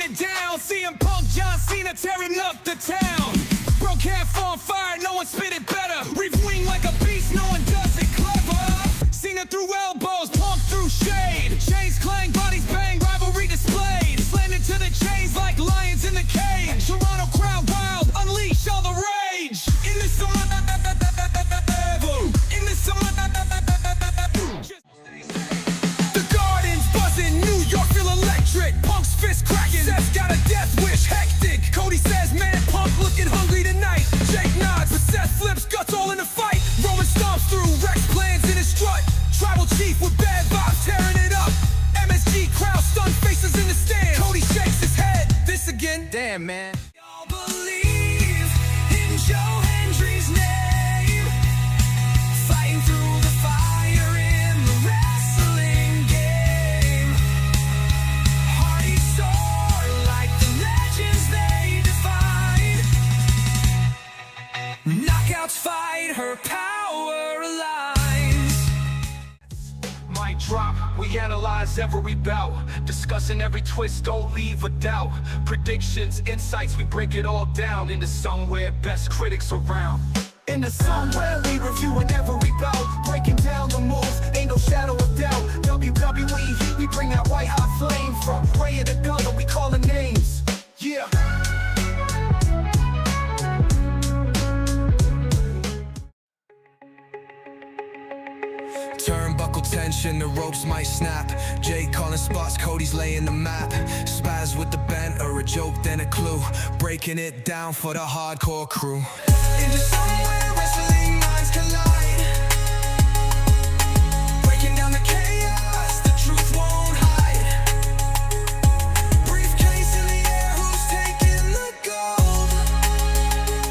it down. CM Punk, John Cena tearing up the town. Broke half on fire, no one spit it better. Reef wing like a beast, no one does it clever. Cena through elbows, Punk through shade. Chains clang, bodies bang, rivalry displayed. Slammed into the chains like lions in the cage. Toronto crowd wild, unleash all the rage. In the summer, in the summer, the Garden's buzzing, New York feel electric. Punk's fist cracking, Seth's got a death wish, hectic. Cody says, man, Punk looking hungry tonight. Jake nods, but Seth flips, guts all in the fight. Roman stomps through, Rex plans in his strut. Tribal chief with bad vibes, tearing it up. MSG crowd, stunned faces in the stand. Cody shakes his head, this again, damn man. Y'all believe in Joe Hendry's name, fighting through the fire in the wrestling game. Hearty soar like the legends they define. Knockouts fight, her power aligns. Mic drop, we analyze every bout, discussing every twist, don't leave a doubt. Predictions, insights, we break it all down into somewhere best critics around. Into somewhere we reviewing every bout, breaking down the moves, ain't no shadow of doubt. WWE heat, we bring that white hot flame. From prayer to gunner, we calling names. Yeah. Turnbuckle tension, the ropes might snap. Jake calling spots, Cody's laying the map. Spaz with the bent, or a joke, then a clue. Breaking it down for the hardcore crew. Into somewhere wrestling minds collide, breaking down the chaos, the truth won't hide. Briefcase in the air, who's taking the gold?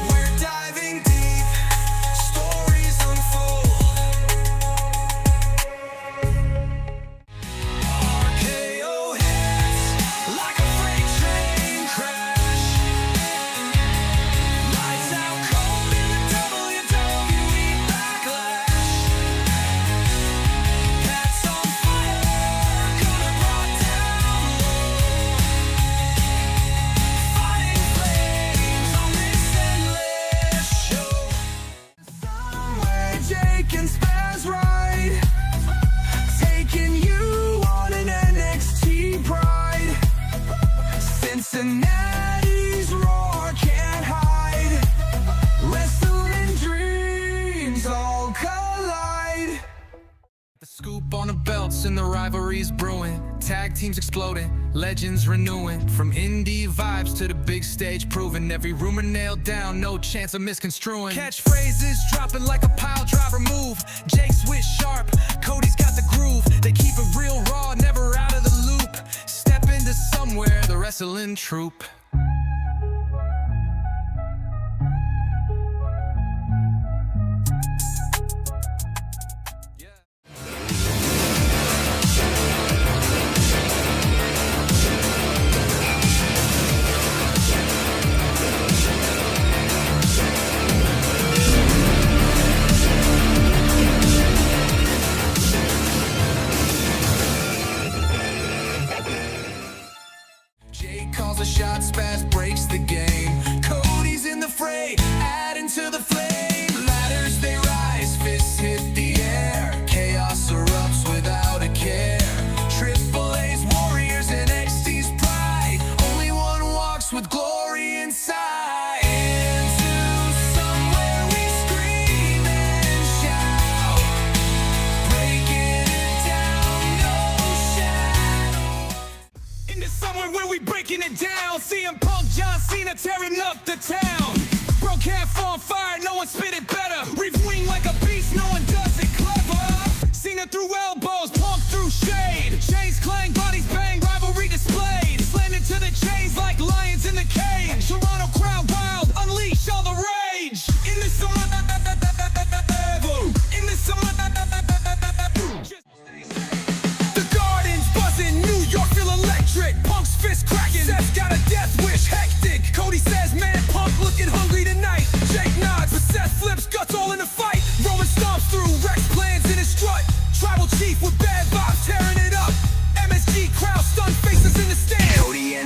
We're diving deep, stories unfold. RKO hits like a freight train crash. Lights out cold in the WWE backlash. Cats on fire, gonna brought down low. Fighting flames on this endless show. Somewhere Jake and Spaz ride, taking you on an NXT pride. Cincinnati's roar can't hide. Wrestling dreams all collide. The scoop on the belts and the rivalries brewing. Tag teams exploding, legends renewing. From indie vibes to the big stage proving. Every rumor nailed down, no chance of misconstruing. Catchphrases dropping like a pile driver move. Jake switch sharp, Cody's got the groove. They keep it real raw, never out of the loop. Step into somewhere, the wrestling troupe. Jake calls a shot, Spaz breaks the game. Cody's in the fray, adding to the flame. Ladders they rise, fists hit the air. Chaos erupts without a care. Triple A's warriors, NXT's pride. Only one walks with glory inside. Into somewhere we scream and shout, breaking it down, no shadow. Into somewhere where we breaking it down. CM Punk, John Cena tearing up the town. Broke half on fire, no one spit it better. Reef wing like a beast, no one does it clever. Cena through elbows, Punk through shade. Chains clang, bodies bang, rivalry displayed. Slammed into the chains like lions in the cage. Toronto crowd wild, unleash all the rage. In the summer, in the summer, the Garden's buzzing, New York feel electric. Punk's fist cracking, Seth's got a death wish, hectic. Cody says, man, Punk looking hungry tonight. Jake nods, but Seth flips, guts all in the fight. Roman stomps through, Rex plans in his strut. Tribal chief with bad vibes, tearing it up. MSG crowd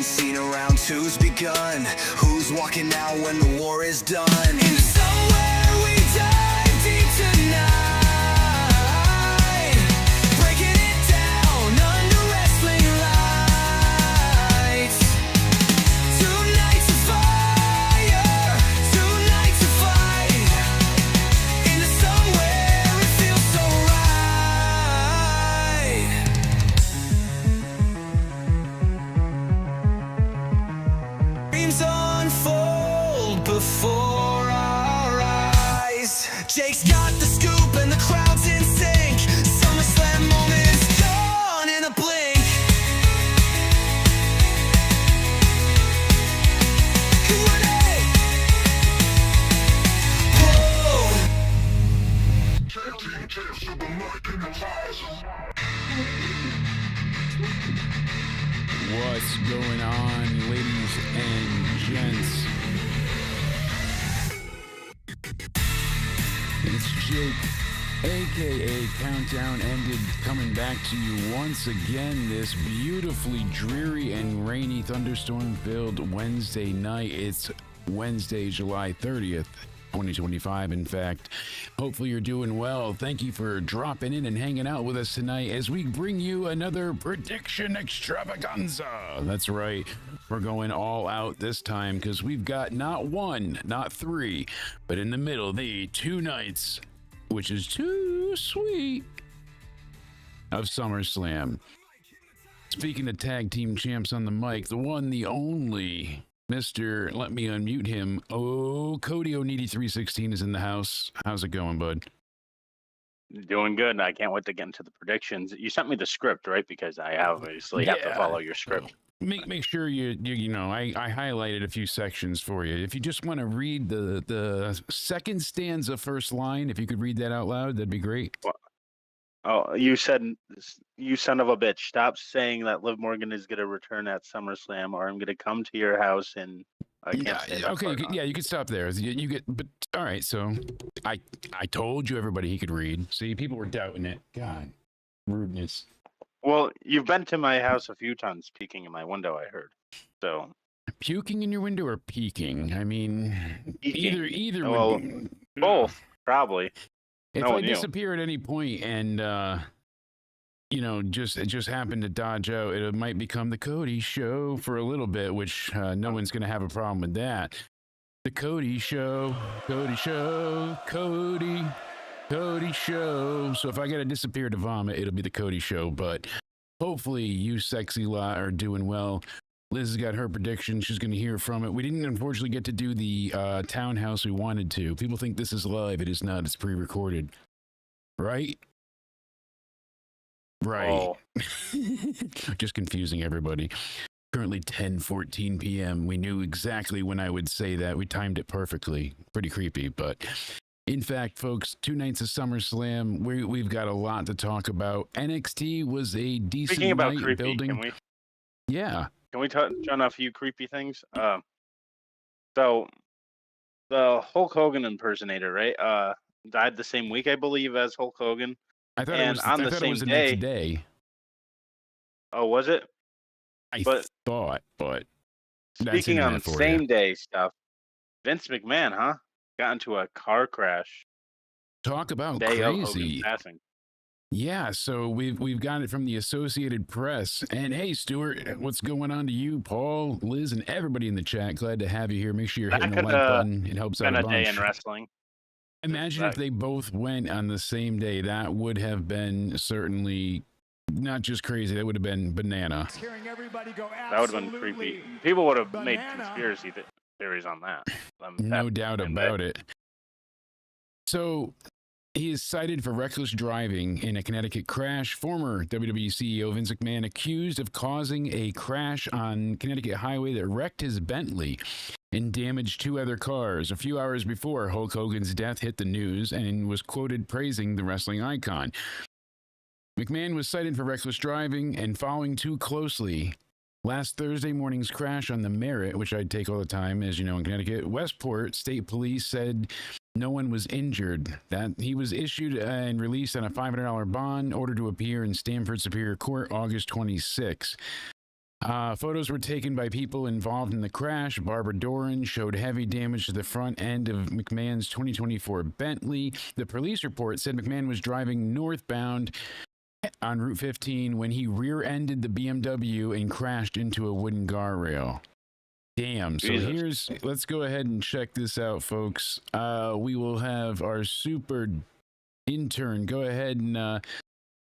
getting seen around two's begun. Who's walking out when the war is done? Into somewhere we dive deep tonight, breaking it down under wrestling lights. Two nights of fire, two nights of fight, into somewhere it feels so right. Dreams unfold before our eyes. Jake's got the scoop and the crowd's in sync. SummerSlam moment's gone in a blink. Q&A. Whoa. What's going on, ladies and gents? It's Jake, aka Countdown Ended, coming back to you once again this beautifully dreary and rainy thunderstorm-filled Wednesday night. It's Wednesday, July 30th. 2025, in fact. Hopefully you're doing well. Thank you for dropping in and hanging out with us tonight as we bring you another prediction extravaganza. That's right. We're going all out this time because we've got not one, not three, but in the middle, the 2 nights, which is too sweet, of SummerSlam. Speaking of tag team champs on the mic, the one, the only Mr. Let me unmute him. Oh, Cody O'Needy 316 is in the house. How's it going, bud? Doing good. I can't wait to get into the predictions. You sent me the script, right? Because I obviously have to follow your script. Make sure you know, I highlighted a few sections for you. If you just want to read the second stanza, first line, if you could read that out loud, that'd be great. Oh, you said, you son of a bitch, stop saying that Liv Morgan is going to return at SummerSlam, or I'm going to come to your house and I can't say that. Okay, you can stop there. You get, but all right. So I told you everybody he could read. See, people were doubting it. God, rudeness. Well, you've been to my house a few times, peeking in my window, I heard. So puking in your window or peeking? I mean, peeking. either. Well, both probably. If I disappear at any point and you know, just happened to dodge out, it might become the Cody Show for a little bit, which no one's going to have a problem with that. The Cody Show, Cody Show, Cody Show. So if I got to disappear to vomit, it'll be the Cody Show. But hopefully you sexy lot are doing well. Liz has got her prediction. She's going to hear from it. We didn't, unfortunately, get to do the townhouse we wanted to. People think this is live. It is not. It's pre-recorded. Right? Right. Oh. Just confusing everybody. Currently 10:14 p.m. We knew exactly when I would say that. We timed it perfectly. Pretty creepy, but in fact, folks, 2 nights of SummerSlam. We've got a lot to talk about. NXT was a decent Speaking about night creepy, building. Can we touch on a few creepy things? So the Hulk Hogan impersonator, right? Died the same week, I believe, as Hulk Hogan. I thought it was the next day. Oh, was it? I thought, but speaking on same day stuff, Vince McMahon, got into a car crash. Talk about day crazy. Of Hogan passing. Yeah, so we've got it from the Associated Press. And hey, Stuart, what's going on to you, Paul, Liz, and everybody in the chat? Glad to have you here. Make sure you're hitting the like button. It helps out a bunch. Been a day in wrestling. Imagine if they both went on the same day. That would have been certainly not just crazy. That would have been banana. That would have been creepy. People would have made conspiracy theories on that. No doubt about it. So he is cited for reckless driving in a Connecticut crash. Former WWE CEO Vince McMahon accused of causing a crash on Connecticut highway that wrecked his Bentley and damaged 2 other cars. A few hours before Hulk Hogan's death hit the news and was quoted praising the wrestling icon. McMahon was cited for reckless driving and following too closely last Thursday morning's crash on the Merritt, which I take all the time, as you know, in Connecticut. Westport State Police said no one was injured, that he was issued and released on a $500 bond, ordered to appear in Stamford Superior Court August 26. Photos were taken by people involved in the crash. Barbara Doran showed heavy damage to the front end of McMahon's 2024 Bentley. The police report said McMahon was driving northbound on Route 15 when he rear-ended the BMW and crashed into a wooden guardrail. Damn. So let's go ahead and check this out, folks. We will have our super intern go ahead and,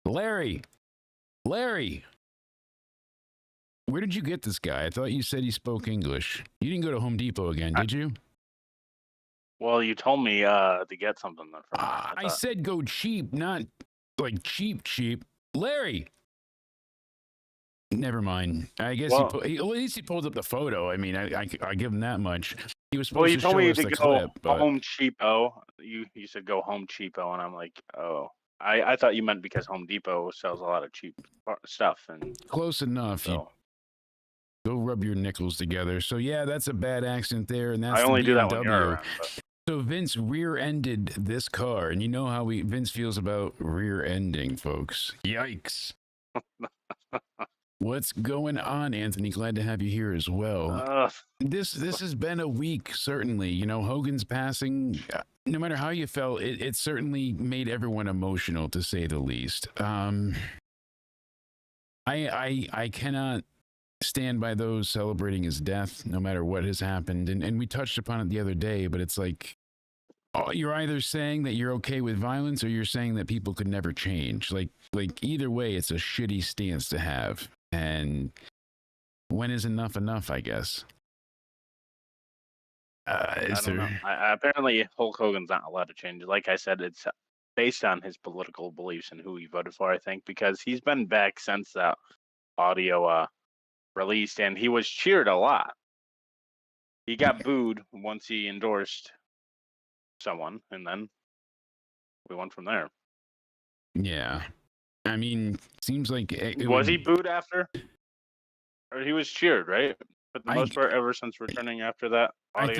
Larry, where did you get this guy? I thought you said he spoke English. You didn't go to Home Depot again, did you? Well, you told me to get something from I said go cheap, not like cheap. Larry! Never mind. I guess at least he pulled up the photo. I mean, I give him that much. He was supposed to show us the clip. But... Home Cheapo. You said go Home Cheapo, and I'm like, oh. I thought you meant because Home Depot sells a lot of cheap stuff. And close enough. So. Go rub your nickels together. So yeah, that's a bad accident there, and that's I only the do BMW. that when you're around. But... So Vince rear-ended this car, and you know how Vince feels about rear-ending, folks. Yikes! What's going on, Anthony? Glad to have you here as well. This has been a week, certainly. You know, Hogan's passing. No matter how you felt, it certainly made everyone emotional, to say the least. I cannot stand by those celebrating his death, no matter what has happened. And we touched upon it the other day, but it's like, you're either saying that you're okay with violence or you're saying that people could never change. Like either way, it's a shitty stance to have. And when is enough, I guess? I don't know. Apparently, Hulk Hogan's not allowed to change. Like I said, it's based on his political beliefs and who he voted for, I think, because he's been back since that audio released, and he was cheered a lot. He got booed once he endorsed someone, and then we went from there. Yeah. I mean, seems like... Was he booed after? Or he was cheered, right? For the most part, ever since returning after that audio? I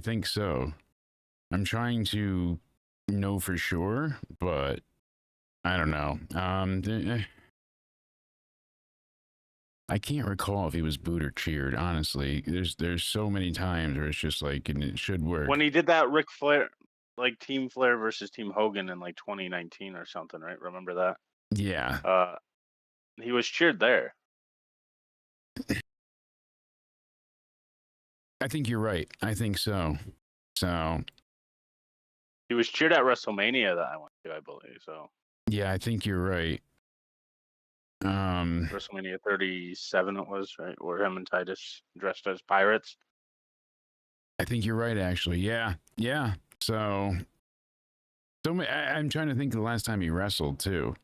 think so. I'm trying to know for sure, but I don't know. I can't recall if he was booed or cheered, honestly. There's so many times where it's just like, and it should work. When he did that Ric Flair, like Team Flair versus Team Hogan in like 2019 or something, right? Remember that? Yeah. He was cheered there. I think you're right. I think so. He was cheered at WrestleMania that I went to, I believe. So. Yeah, I think you're right. WrestleMania 37 it was, right? Where him and Titus dressed as pirates. I think you're right, actually. Yeah. So I'm trying to think of the last time he wrestled, too.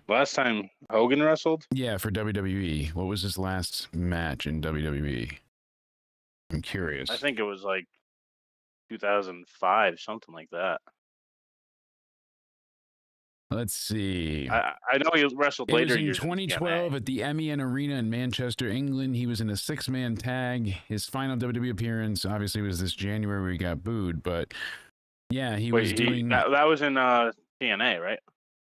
Last time Hogan wrestled? Yeah, for WWE. What was his last match in WWE? I'm curious. I think it was like 2005, something like that. Let's see. I know he wrestled later. It was in 2012 at the MEN Arena in Manchester, England. He was in a 6-man tag. His final WWE appearance, obviously, was this January where he got booed. But yeah, he was doing... That was in TNA, right?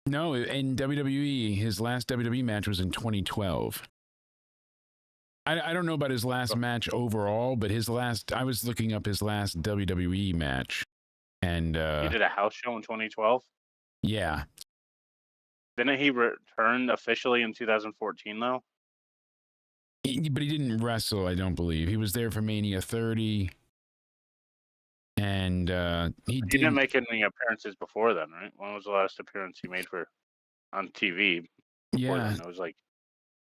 No, in WWE. His last WWE match was in 2012. I don't know about his last match overall, but I was looking up his last WWE match. And he did a house show in 2012? Yeah. Didn't he return officially in 2014, though? But he didn't wrestle, I don't believe. He was there for Mania 30. And he didn't make any appearances before then, right? When was the last appearance he made on TV? Yeah. It was like...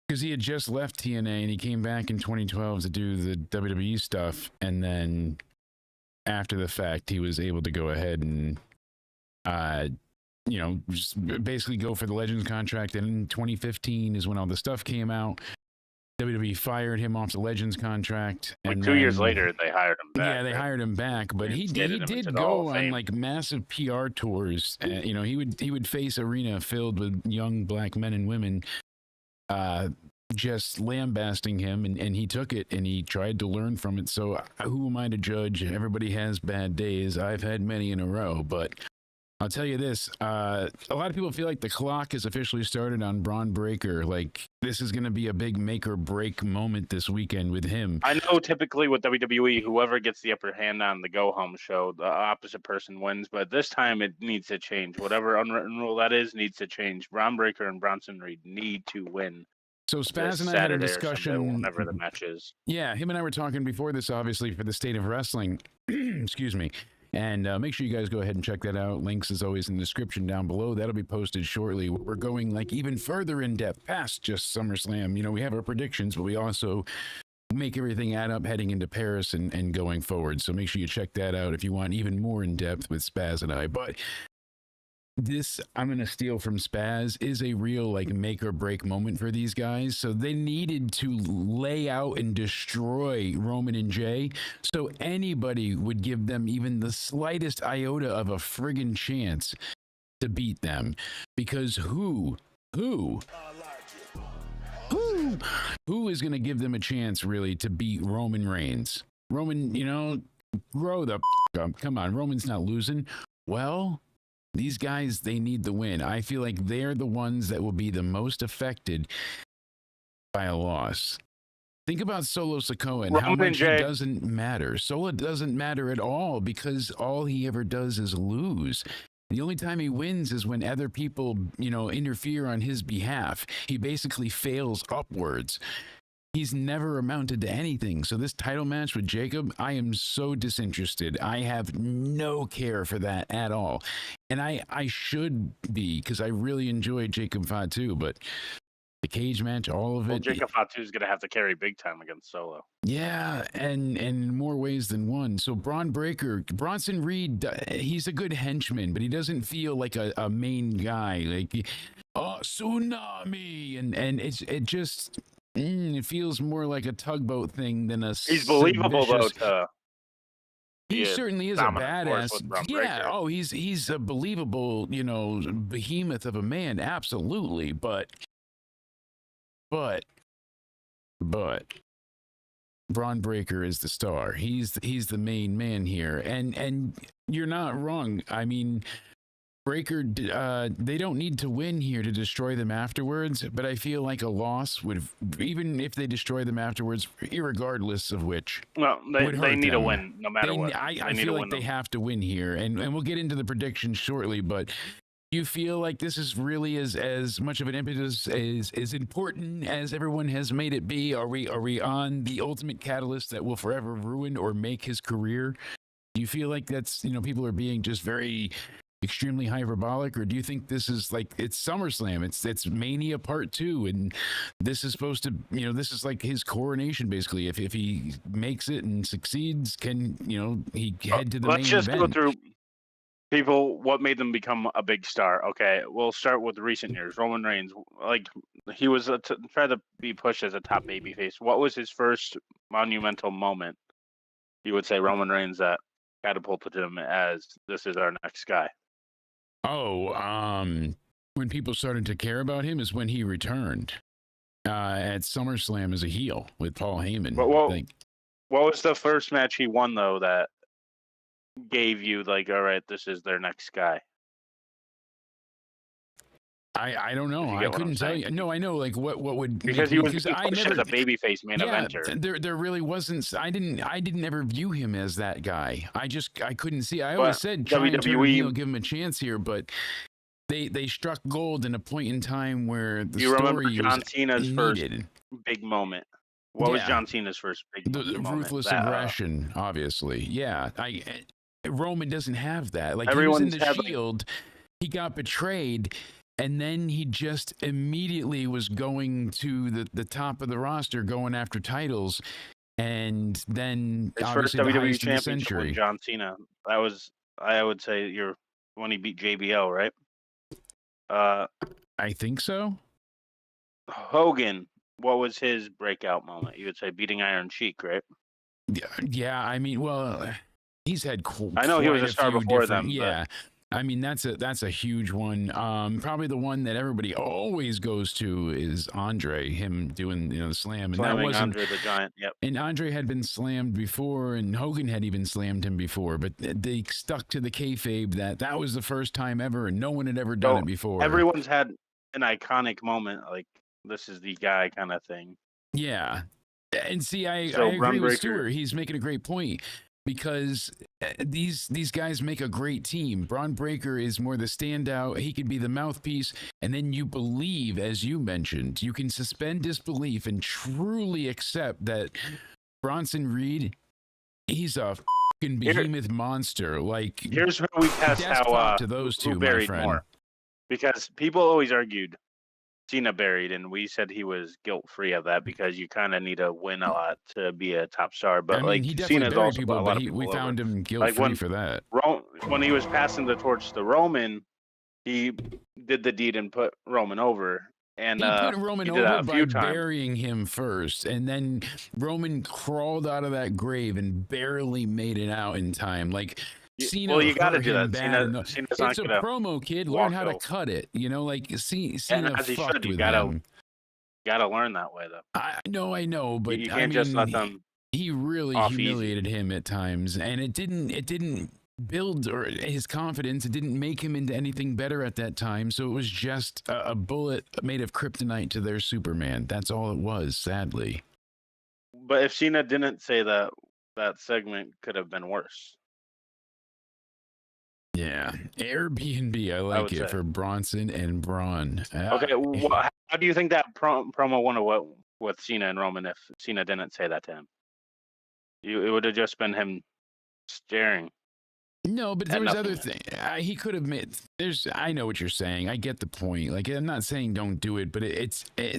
Because he had just left TNA and he came back in 2012 to do the WWE stuff. And then after the fact, he was able to go ahead and... just basically go for the Legends contract. And in 2015 is when all the stuff came out. WWE fired him off the Legends contract. Like and 2 years later, they hired him back. Yeah, they hired him back, but he did go on like massive PR tours. He would face arena filled with young black men and women, just lambasting him, and he took it and he tried to learn from it. So who am I to judge? Everybody has bad days. I've had many in a row, but I'll tell you this. A lot of people feel like the clock has officially started on Braun Breaker. Like, this is going to be a big make or break moment this weekend with him. I know typically with WWE, whoever gets the upper hand on the go-home show, the opposite person wins. But this time it needs to change. Whatever unwritten rule that is needs to change. Braun Breaker and Bronson Reed need to win. So Spaz and I had a Saturday discussion. or Sunday, whenever the match is. Yeah, him and I were talking before this, obviously, for the state of wrestling. Excuse me. And make sure you guys go ahead and check that out. Links, as always, in the description down below. That'll be posted shortly. We're going like even further in depth past just SummerSlam. You know, we have our predictions, but we also make everything add up heading into Paris and going forward. So make sure you check that out if you want even more in depth with Spaz and I. But this, I'm going to steal from Spaz, is a real like make or break moment for these guys. So they needed to lay out and destroy Roman and Jay so anybody would give them even the slightest iota of a friggin' chance to beat them. Because who is going to give them a chance really to beat Roman Reigns? Roman, you know, grow the up. Come on, Roman's not losing. Well, these guys, they need the win. I feel like they're the ones that will be the most affected by a loss. Think about Solo Sikoa and how much it doesn't matter. Solo doesn't matter at all because all he ever does is lose. The only time he wins is when other people, you know, interfere on his behalf. He basically fails upwards. He's never amounted to anything. So this title match with Jacob, I am so disinterested. I have no care for that at all. And I should be, because I really enjoyed Jacob Fatu, but the cage match, all of it. Well, Jacob Fatu is going to have to carry big time against Solo. Yeah, and in more ways than one. So Braun Breaker, Bronson Reed, he's a good henchman, but he doesn't feel like a main guy. Like, oh, tsunami. And it just... it feels more like a tugboat thing than a. He's believable though. He certainly is a badass. Yeah. Breaker. Oh, he's a believable, you know, behemoth of a man. Absolutely. But. Braun Breaker is the star. He's the main man here, and you're not wrong. I mean, Breaker, they don't need to win here to destroy them afterwards, but I feel like a loss would, even if they destroy them afterwards, irregardless of which. Well, they need a win no matter what. I feel like they have to win here, and we'll get into the predictions shortly, but you feel like this is really as much of an impetus as important as everyone has made it be? Are we on the ultimate catalyst that will forever ruin or make his career? Do you feel like that's, you know, people are being just very extremely hyperbolic, or do you think this is like, it's SummerSlam, it's Mania Part 2, and this is supposed to, you know, this is like his coronation basically? If he makes it and succeeds, can, you know, he head to the main event? Let's just go through people, what made them become a big star. Okay, we'll start with recent years. Roman Reigns, like, he was try to be pushed as a top babyface. What was his first monumental moment, you would say, Roman Reigns, that catapulted him as this is our next guy? Oh, when people started to care about him is when he returned at SummerSlam as a heel with Paul Heyman. But what was the first match he won, though, that gave you, like, all right, this is their next guy? I don't know. I couldn't tell you. No, I know, like, what would, because he was pushed as a babyface main eventer. There really wasn't. I didn't ever view him as that guy. I couldn't see. I always said try and turn heel, give him a chance here, but they struck gold in a point in time where the story remember John was Cena's needed. First big moment? What was John Cena's first big moment? Ruthless aggression, obviously. Yeah, Roman doesn't have that. Like, he was in the Shield, he got betrayed. And then he just immediately was going to the top of the roster, going after titles, and then his obviously first the WWE highest in the championship century. with John Cena. That was, I would say, when he beat JBL, right? I think so. Hogan, what was his breakout moment? You would say beating Iron Sheik, right? Yeah. I mean, well, he's had. I know he was a star before them. Yeah. I mean, that's a huge one. Probably the one that everybody always goes to is Andre, him doing the slam, and that Slamming wasn't. Andre the Giant. Yep. And Andre had been slammed before, and Hogan had even slammed him before, but they stuck to the kayfabe that was the first time ever, and no one had ever done it before. Everyone's had an iconic moment, like this is the guy kind of thing. Yeah, and see, I agree with Stuart. He's making a great point. Because these guys make a great team. Braun Breaker is more the standout. He could be the mouthpiece. And then you believe, as you mentioned, you can suspend disbelief and truly accept that Bronson Reed, he's a fucking behemoth monster. Like, here's where we test how to those two, who buried my friend. More. Because people always argued Cena buried, and we said he was guilt-free of that because you kind of need to win a lot to be a top star. But I mean, he definitely Cena's buried also people, a lot but of people we found over. him guilt-free for that. When he was passing the torch to Roman, he did the deed and put Roman over. And he put Roman over by burying him first, and then Roman crawled out of that grave and barely made it out in time. Like, Cena, well, you got to do that. It's a promo, kid. Learn how to cut it. Like, Cena as he fucked should. You with gotta learn that way, though. I know, but you can't just let them. He really humiliated him at times, and it didn't build or his confidence. It didn't make him into anything better at that time. So it was just a bullet made of kryptonite to their Superman. That's all it was, sadly. But if Cena didn't say that, that segment could have been worse. Yeah, Airbnb. I like it for Bronson and Braun. Okay, how do you think that promo went with Cena and Roman if Cena didn't say that to him? It would have just been him staring. No, but there was other things. He could have made. I know what you're saying. I get the point. Like, I'm not saying don't do it, but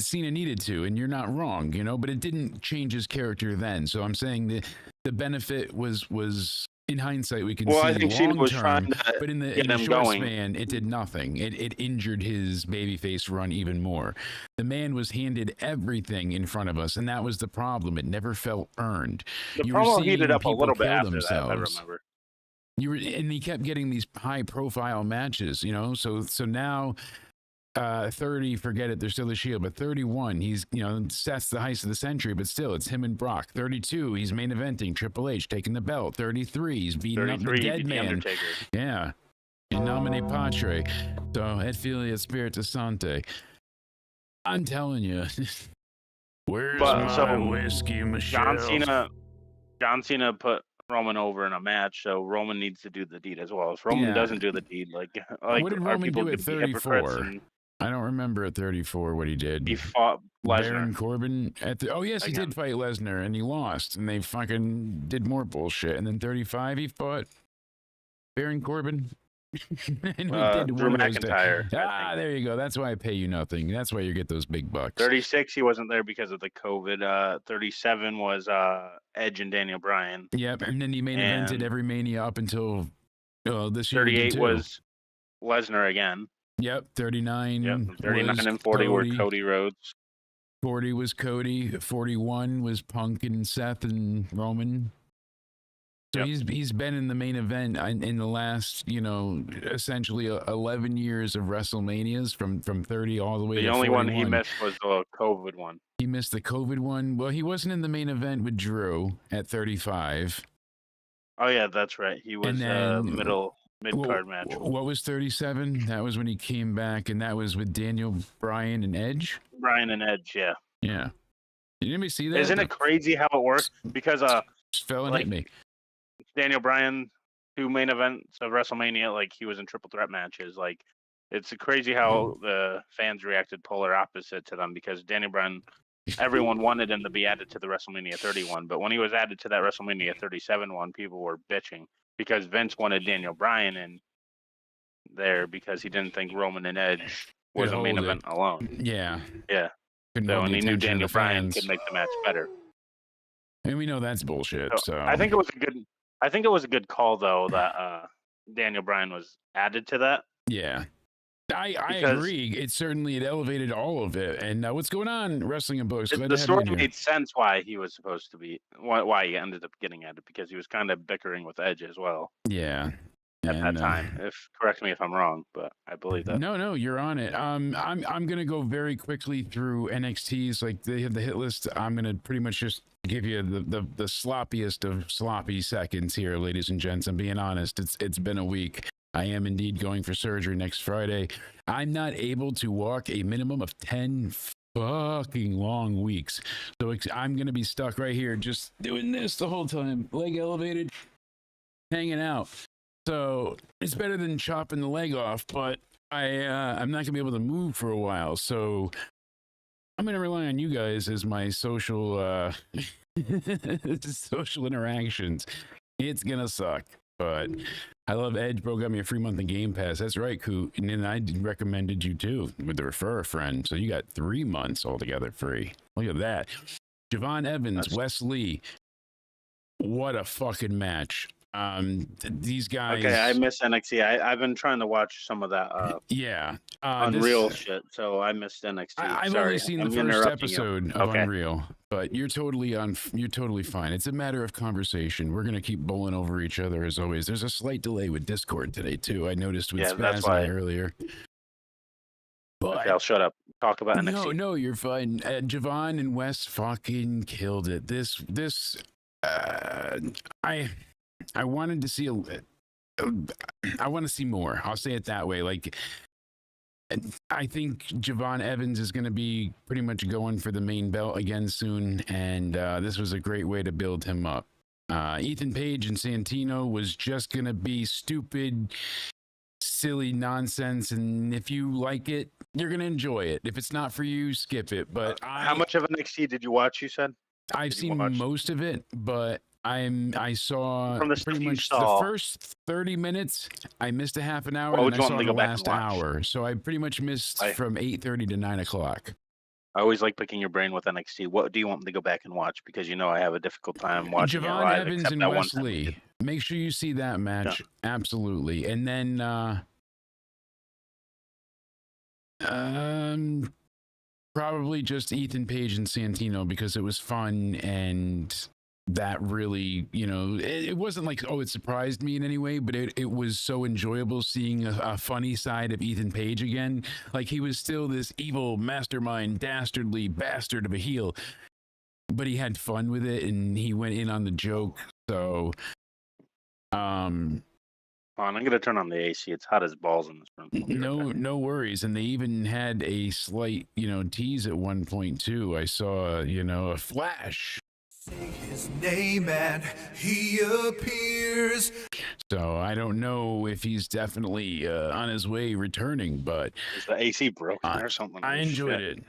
Cena needed to, and you're not wrong, But it didn't change his character then. So I'm saying the benefit was in hindsight we can see I think Cena was trying to but in the short span, it did nothing. It injured his babyface run even more. The man was handed everything in front of us, and that was the problem. It never felt earned. The promo heated up a little bit after that, I remember. And he kept getting these high-profile matches, So now, 30, forget it. They're still the Shield, but 31, he's Seth's the heist of the century, but still, it's him and Brock. 32, he's main eventing Triple H, taking the belt. 33, he's beating up the dead man. Yeah, in nomine patre, so et filia spiritus sancti. I'm telling you, where's my whiskey, Michelle? John Cena put Roman over in a match, so Roman needs to do the deed as well. If Roman doesn't do the deed, like what did Roman do at 34? I don't remember at 34 what he did. He fought Lesnar. Baron Corbin oh yes, he did fight Lesnar, and he lost, and they fucking did more bullshit. And then 35, he fought Baron Corbin. And we did Drew McIntyre. There you go. That's why I pay you nothing. That's why you get those big bucks. 36, he wasn't there because of the COVID. 37 was Edge and Daniel Bryan. Yep, and then he main evented every Mania up until this year. 38 was Lesnar again. Yep, 39. Yep, 39 and 40 were Cody Rhodes. 40 was Cody. 41 was Punk and Seth and Roman. So he's been in the main event in the last, essentially 11 years of WrestleManias from 30 all the way to 41. The only one he missed was the COVID one. He missed the COVID one. Well, he wasn't in the main event with Drew at 35. Oh, yeah, that's right. He was mid-card match. What was 37? That was when he came back, and that was with Daniel Bryan and Edge? Bryan and Edge, yeah. Yeah. Did anybody see that? Isn't it crazy how it works? Because just fell and hit me. Daniel Bryan, 2 main events of WrestleMania, like he was in triple threat matches. Like, it's crazy how the fans reacted polar opposite to them because Daniel Bryan, everyone wanted him to be added to the WrestleMania 31, but when he was added to that WrestleMania 37 one, people were bitching because Vince wanted Daniel Bryan in there because he didn't think Roman and Edge was a main event alone. Yeah. Yeah. And he knew Daniel Bryan could make the match better. And we know that's bullshit. So I think it was a good call though that Daniel Bryan was added to that. Yeah. I agree. It elevated all of it. And what's going on, Wrestling and Books? The story made sense why he was supposed to be, why he ended up getting added, because he was kind of bickering with Edge as well. Yeah. at that time. If correct me if I'm wrong, but I believe that. No, you're on it. I'm gonna go very quickly through NXT's. Like they have the hit list. I'm gonna pretty much just give you the sloppiest of sloppy seconds here, ladies and gents. I'm being honest. It's been a week. I am indeed going for surgery next Friday. I'm not able to walk a minimum of 10 fucking long weeks. So I'm going to be stuck right here just doing this the whole time. Leg elevated, hanging out. So it's better than chopping the leg off, but I'm not going to be able to move for a while. So I'm going to rely on you guys as my social social interactions. It's going to suck. But I love Edge, bro. Got me a free month in Game Pass. That's right, Coot. And then I recommended you too with the refer a friend. So you got 3 months altogether free. Look at that. Javon Evans, Wes Lee. What a fucking match. These guys. Okay, I miss NXT. I've been trying to watch some of that. Yeah. Unreal shit. So I missed NXT. I've only seen the first episode of Unreal, but you're totally fine. It's a matter of conversation. We're gonna keep bowling over each other as always. There's a slight delay with Discord today too. I noticed with Spaz and I earlier. But okay, I'll shut up. Talk about NXT. No, you're fine. Javon and Wes fucking killed it. I wanted to see I want to see more. I'll say it that way. Like, I think Javon Evans is going to be pretty much going for the main belt again soon, and this was a great way to build him up. Ethan Page and Santino was just going to be stupid, silly nonsense, and if you like it, you're going to enjoy it. If it's not for you, skip it. But how much of NXT did you watch, you said? I've seen most of it, but I saw From the pretty much the first 30 minutes. I missed a half an hour, and I saw the last hour. So I pretty much missed from 8:30 to 9 o'clock. I always like picking your brain with NXT. What do you want me to go back and watch? Because you know I have a difficult time watching Javon Evans and Wes Lee. Make sure you see that match. Yeah. Absolutely. And then probably just Ethan Page and Santino because it was fun and that really, it wasn't like, oh, it surprised me in any way, but it was so enjoyable seeing a funny side of Ethan Page again. Like he was still this evil mastermind, dastardly bastard of a heel, but he had fun with it and he went in on the joke. So, I'm going to turn on the AC. It's hot as balls in this room. No worries. And they even had a slight, tease at one point too. I saw, a flash. Say his name and he appears. So I don't know if he's definitely on his way returning, but is the AC broken or something? I enjoyed it.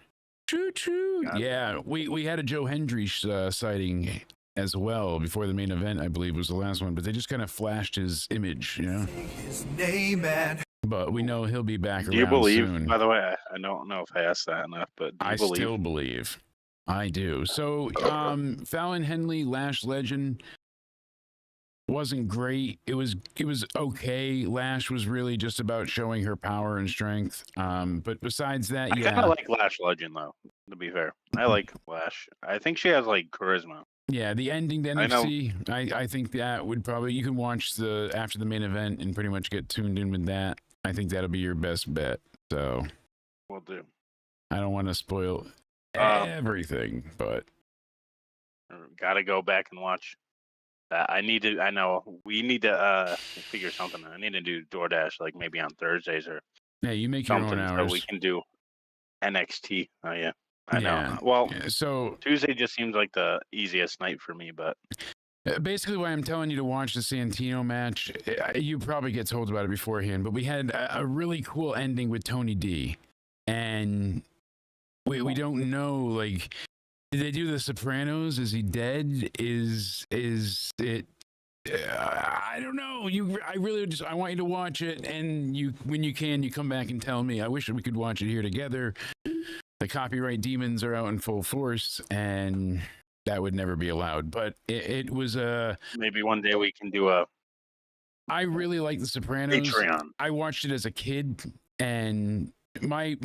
Choo. Yeah, we had a Joe Hendry sighting as well before the main event, I believe was the last one, but they just kind of flashed his image, Say his name and but we know he'll be back around soon. Do you believe, by the way, I don't know if I asked that enough, but do you believe? Still believe. I do. So, Fallon Henley, Lash Legend, wasn't great. It was okay. Lash was really just about showing her power and strength. But besides that, I kind of like Lash Legend, though, to be fair. I like Lash. I think she has, charisma. Yeah, the ending to NXT, I think that would probably, you can watch after the main event and pretty much get tuned in with that. I think that'll be your best bet. So, will do. I don't want to spoil everything, but gotta go back and watch. I know we need to figure something. I need to do DoorDash maybe on Thursdays or you make your own hours. So we can do NXT. Oh yeah, I know. Well, so Tuesday just seems like the easiest night for me, but basically why I'm telling you to watch the Santino match, you probably get told about it beforehand, but we had a really cool ending with Tony D, and we don't know, did they do the Sopranos? Is he dead? Is it? I don't know. I want you to watch it, and when you can, you come back and tell me. I wish we could watch it here together. The copyright demons are out in full force, and that would never be allowed. But it was maybe one day we can do a. I really like the Sopranos. Patreon. I watched it as a kid, and my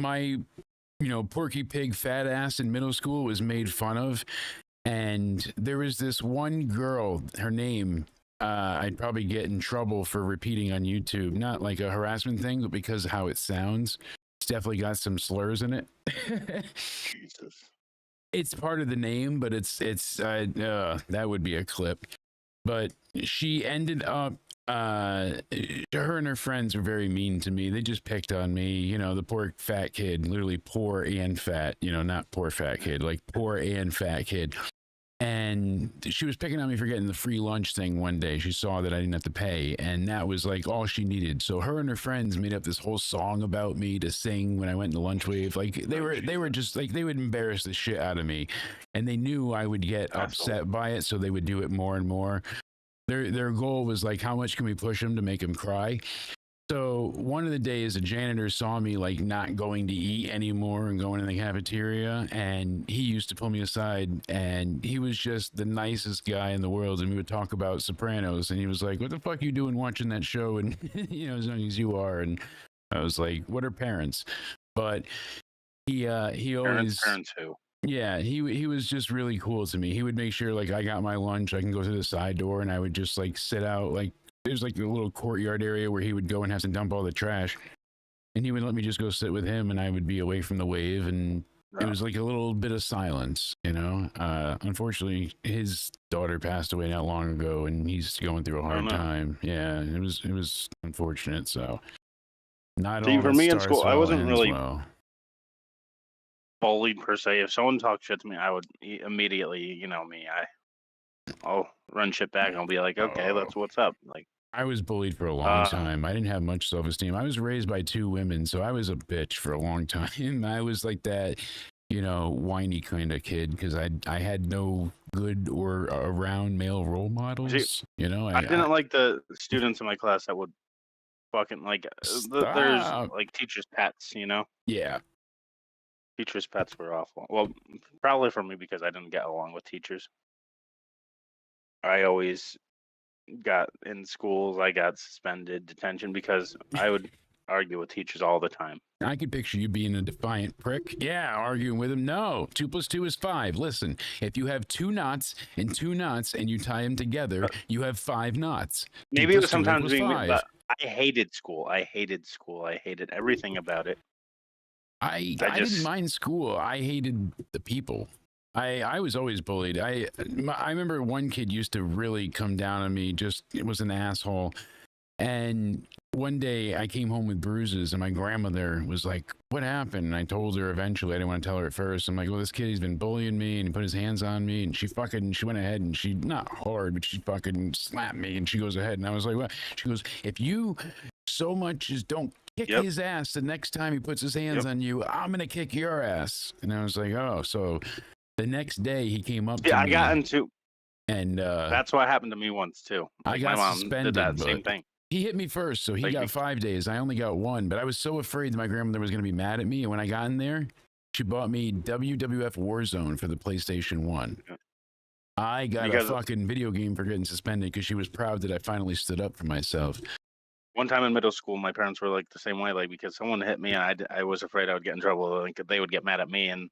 Porky Pig fat ass in middle school was made fun of. And there was this one girl, her name I'd probably get in trouble for repeating on YouTube. Not like a harassment thing, but because of how it sounds. It's definitely got some slurs in it. Jesus. It's part of the name, but that would be a clip. But she ended up her and her friends were very mean to me. They just picked on me, you know, the poor fat kid, literally poor and fat, you know, not poor fat kid, like poor and fat kid. And she was picking on me for getting the free lunch thing one day. She saw that I didn't have to pay, and that was like all she needed. So her and her friends made up this whole song about me to sing when I went in the lunch wave. Like they were just like, they would embarrass the shit out of me, and they knew I would get upset by it, so they would do it more and more. Their goal was like, how much can we push him to make him cry? So one of the days, a janitor saw me like not going to eat anymore and going in the cafeteria, and he used to pull me aside, and he was just the nicest guy in the world, and we would talk about Sopranos, and he was like, "What the fuck are you doing watching that show?" And you know, as young as you are, and I was like, "What are parents?" But he always parents who. yeah, he was just really cool to me. He would make sure like I got my lunch, I can go through the side door, and I would just like sit out. Like there's like a little courtyard area where he would go and have to dump all the trash, and he would let me just go sit with him, and I would be away from the wave, and it was like a little bit of silence, you know. Unfortunately, his daughter passed away not long ago, and he's going through a hard time. Yeah, it was unfortunate. So not all for that me in starts school, I well wasn't ends really well. bullied per se. If someone talked shit to me, I would immediately, you know me, I'll run shit back and I'll be like, okay, that's what's up. Like I was bullied for a long time. I didn't have much self-esteem. I was raised by two women, so I was a bitch for a long time. I was like that, you know, whiny kind of kid because I had no good or around male role models. You know, I didn't like the students in my class that would fucking like there's like teachers' pets, you know. Yeah. Teachers' pets were awful. Well, probably for me because I didn't get along with teachers. I always got in schools, I got suspended, detention because I would argue with teachers all the time. I could picture you being a defiant prick. Yeah, arguing with him. No, 2 + 2 is 5. Listen, if you have two knots and you tie them together, you have 5 knots. Maybe it was sometimes being, but I hated school. I hated everything about it. I didn't mind school. I hated the people. I was always bullied. I remember one kid used to really come down on me. Just it was an asshole. And one day I came home with bruises, and my grandmother was like, "What happened?" And I told her eventually. I didn't want to tell her at first. I'm like, "Well, this kid, he's been bullying me, and he put his hands on me." And she went ahead and she, not hard, but she fucking slapped me. And she goes ahead, and I was like, "What?" She goes, "If you so much as don't kick his ass the next time he puts his hands on you, I'm gonna kick your ass." And I was like, "Oh." So the next day he came up to me. I got into, and that's what happened to me once too. Like, I got my mom suspended, did that same thing. He hit me first, so he got 5 days. I only got 1, but I was so afraid that my grandmother was going to be mad at me. And when I got in there, she bought me WWF Warzone for the PlayStation 1. I got a fucking video game for getting suspended because she was proud that I finally stood up for myself. One time in middle school, my parents were like the same way, like because someone hit me, and I was afraid I would get in trouble. Like they would get mad at me, and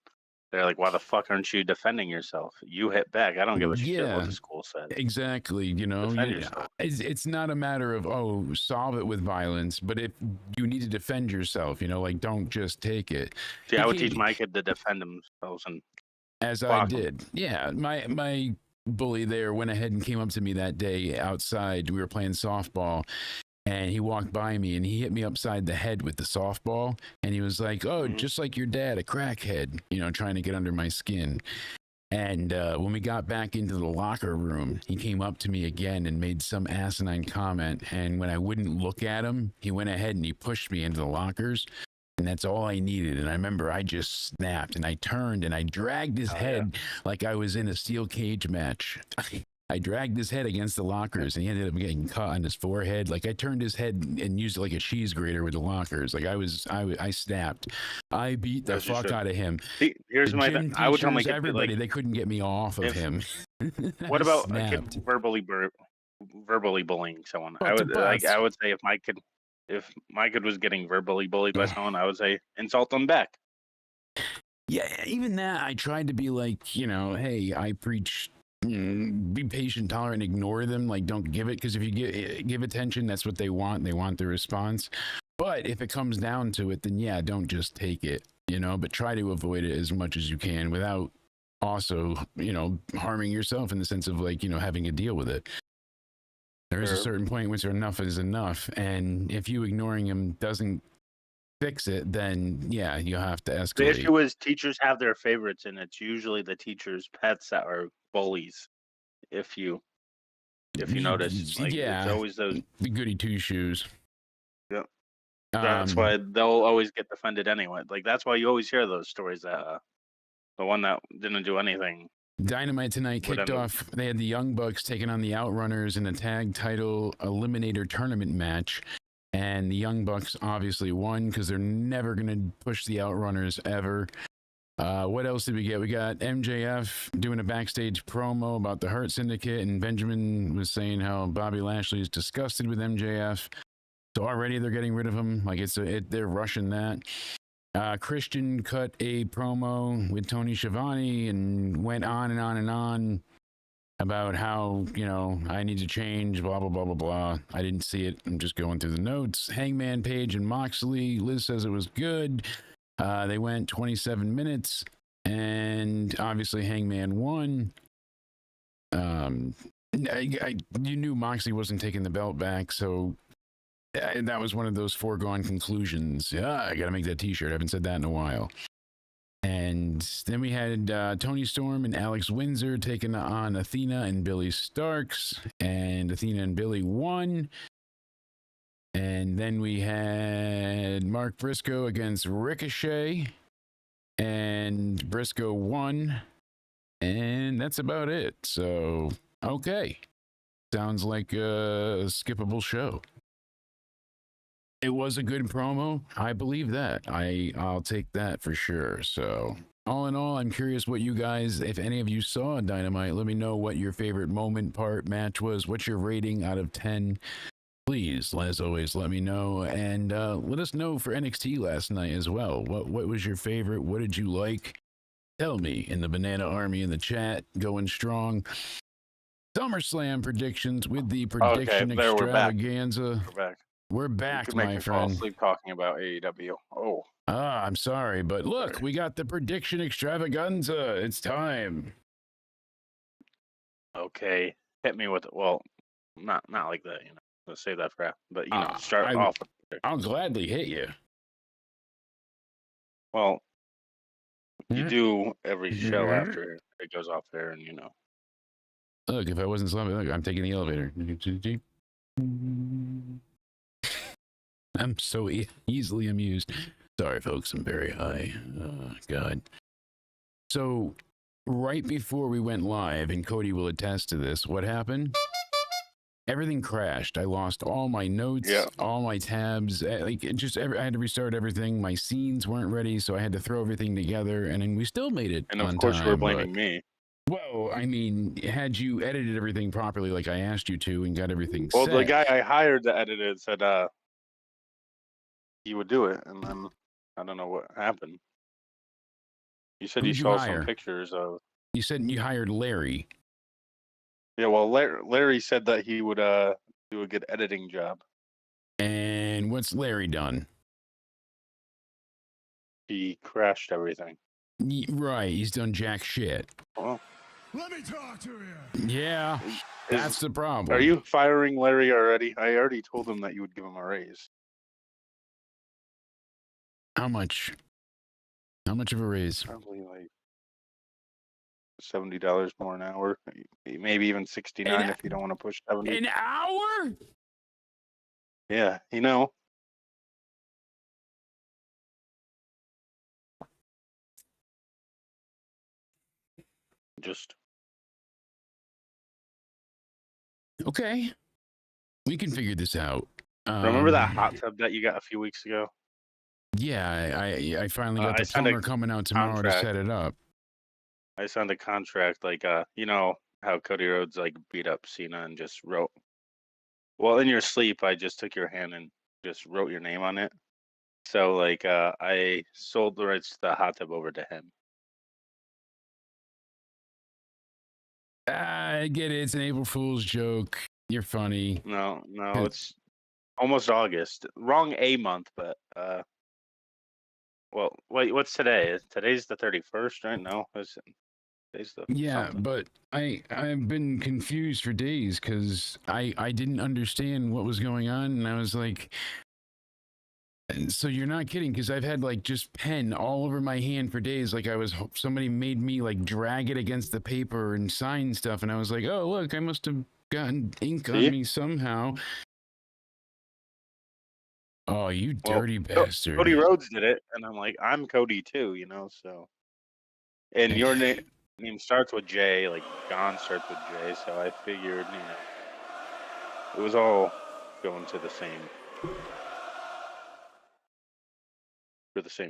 they're like, "Why the fuck aren't you defending yourself? You hit back. I don't give a shit what the school said." Exactly. You know, it's not a matter of, oh, solve it with violence, but if you need to defend yourself, you know, like don't just take it. See, I would teach my kid to defend themselves, and as I did. Yeah, my bully there went ahead and came up to me that day outside. We were playing softball. And he walked by me and he hit me upside the head with the softball. And he was like, "Oh, just like your dad, a crackhead," you know, trying to get under my skin. And when we got back into the locker room, he came up to me again and made some asinine comment. And when I wouldn't look at him, he went ahead and he pushed me into the lockers. And that's all I needed. And I remember I just snapped and I turned and I dragged his head like I was in a steel cage match. I dragged his head against the lockers and he ended up getting caught on his forehead. Like I turned his head and used it like a cheese grater with the lockers. Like I snapped. I beat the fuck out of him. See, here's my thing. I would tell my kid, everybody, like, they couldn't get me off of him. What about a kid verbally bullying someone? I would say if my kid was getting verbally bullied by someone, I would say insult them back. Yeah, even that I tried to be like, you know, hey, I preach be patient, tolerant, ignore them. Like, don't give it, because if you give attention, that's what they want. They want the response. But if it comes down to it, then yeah, don't just take it, but try to avoid it as much as you can without also, harming yourself in the sense of like, having to deal with it. There is a certain point which enough is enough. And if you ignoring him doesn't fix it, then yeah, you have to escalate. The issue is teachers have their favorites, and it's usually the teachers' pets that are bullies. If you notice, like, yeah, it's always those. The goody two shoes. Yep. That's why they'll always get defended anyway. Like, that's why you always hear those stories that the one that didn't do anything. Dynamite tonight kicked off. They had the Young Bucks taking on the Outrunners in a tag title eliminator tournament match. And the Young Bucks obviously won because they're never going to push the Outrunners ever. What else did we get? We got MJF doing a backstage promo about the Hurt Syndicate. And Benjamin was saying how Bobby Lashley is disgusted with MJF. So already they're getting rid of him. Like they're rushing that. Christian cut a promo with Tony Schiavone and went on and on and on about how, I need to change, blah, blah, blah, blah, blah. I didn't see it. I'm just going through the notes. Hangman Page and Moxley. Liz says it was good. They went 27 minutes, and obviously Hangman won. You knew Moxley wasn't taking the belt back, so that was one of those foregone conclusions. Yeah, I got to make that t-shirt. I haven't said that in a while. And then we had Tony Storm and Alex Windsor taking on Athena and Billy Starks. And Athena and Billy won. And then we had Mark Briscoe against Ricochet. And Briscoe won. And that's about it. So, okay. Sounds like a skippable show. It was a good promo. I believe that. I'll take that for sure. So, all in all, I'm curious what you guys, if any of you saw Dynamite, let me know what your favorite moment, part, match was. What's your rating out of 10? Please, as always, let me know. And let us know for NXT last night as well. What was your favorite? What did you like? Tell me in the Banana Army in the chat. Going strong. SummerSlam predictions with the prediction extravaganza. We're back. We're back, my friend. Fall asleep talking about AEW. Oh. I'm sorry, but look, we got the prediction extravaganza. It's time. Okay, hit me with it. Well, not like that, Let's save that for after. But start off. I'll gladly hit you. Well, you do every show after it goes off there, and Look, if I wasn't slumping, look, I'm taking the elevator. I'm so easily amused. Sorry, folks. I'm very high. Oh, God. So, right before we went live, and Cody will attest to this, what happened? Everything crashed. I lost all my notes, all my tabs. I had to restart everything. My scenes weren't ready, so I had to throw everything together, and then we still made it. And of course, you were blaming me. Well, I mean, had you edited everything properly like I asked you to and got everything set. Well, the guy I hired to edit it said he would do it, and then I don't know what happened. You said you saw some pictures of... You said you hired Larry. Yeah, well, Larry said that he would do a good editing job. And what's Larry done? He crashed everything. Right, he's done jack shit. Well, let me talk to you. Yeah, that's the problem. Are you firing Larry already? I already told him that you would give him a raise. How much? How much of a raise? Probably like $70 more an hour. Maybe even $69 if you don't want to push 70. An hour? Yeah, Just... Okay. We can figure this out. Remember that hot tub that you got a few weeks ago? Yeah, I finally got the plumber coming out tomorrow to set it up. I signed a contract, like, you know how Cody Rhodes, like, beat up Cena and just wrote... Well, in your sleep, I just took your hand and just wrote your name on it. So, like, I sold the rights to the hot tub over to him. I get it. It's an April Fool's joke. You're funny. No, it's almost August. Wrong a month, but well, wait, what's today? Today's the 31st, right? No, today's the Yeah, something. but I've been confused for days because I didn't understand what was going on, and I was like, so you're not kidding? Because I've had like just pen all over my hand for days. Like somebody made me like drag it against the paper and sign stuff, and I was like, oh look, I must have gotten ink on See? me somehow. Oh, you Well, dirty bastard! Cody Rhodes did it, and I'm like, I'm Cody too, so. And your name starts with J, like John starts with J, so I figured, it was all going to the same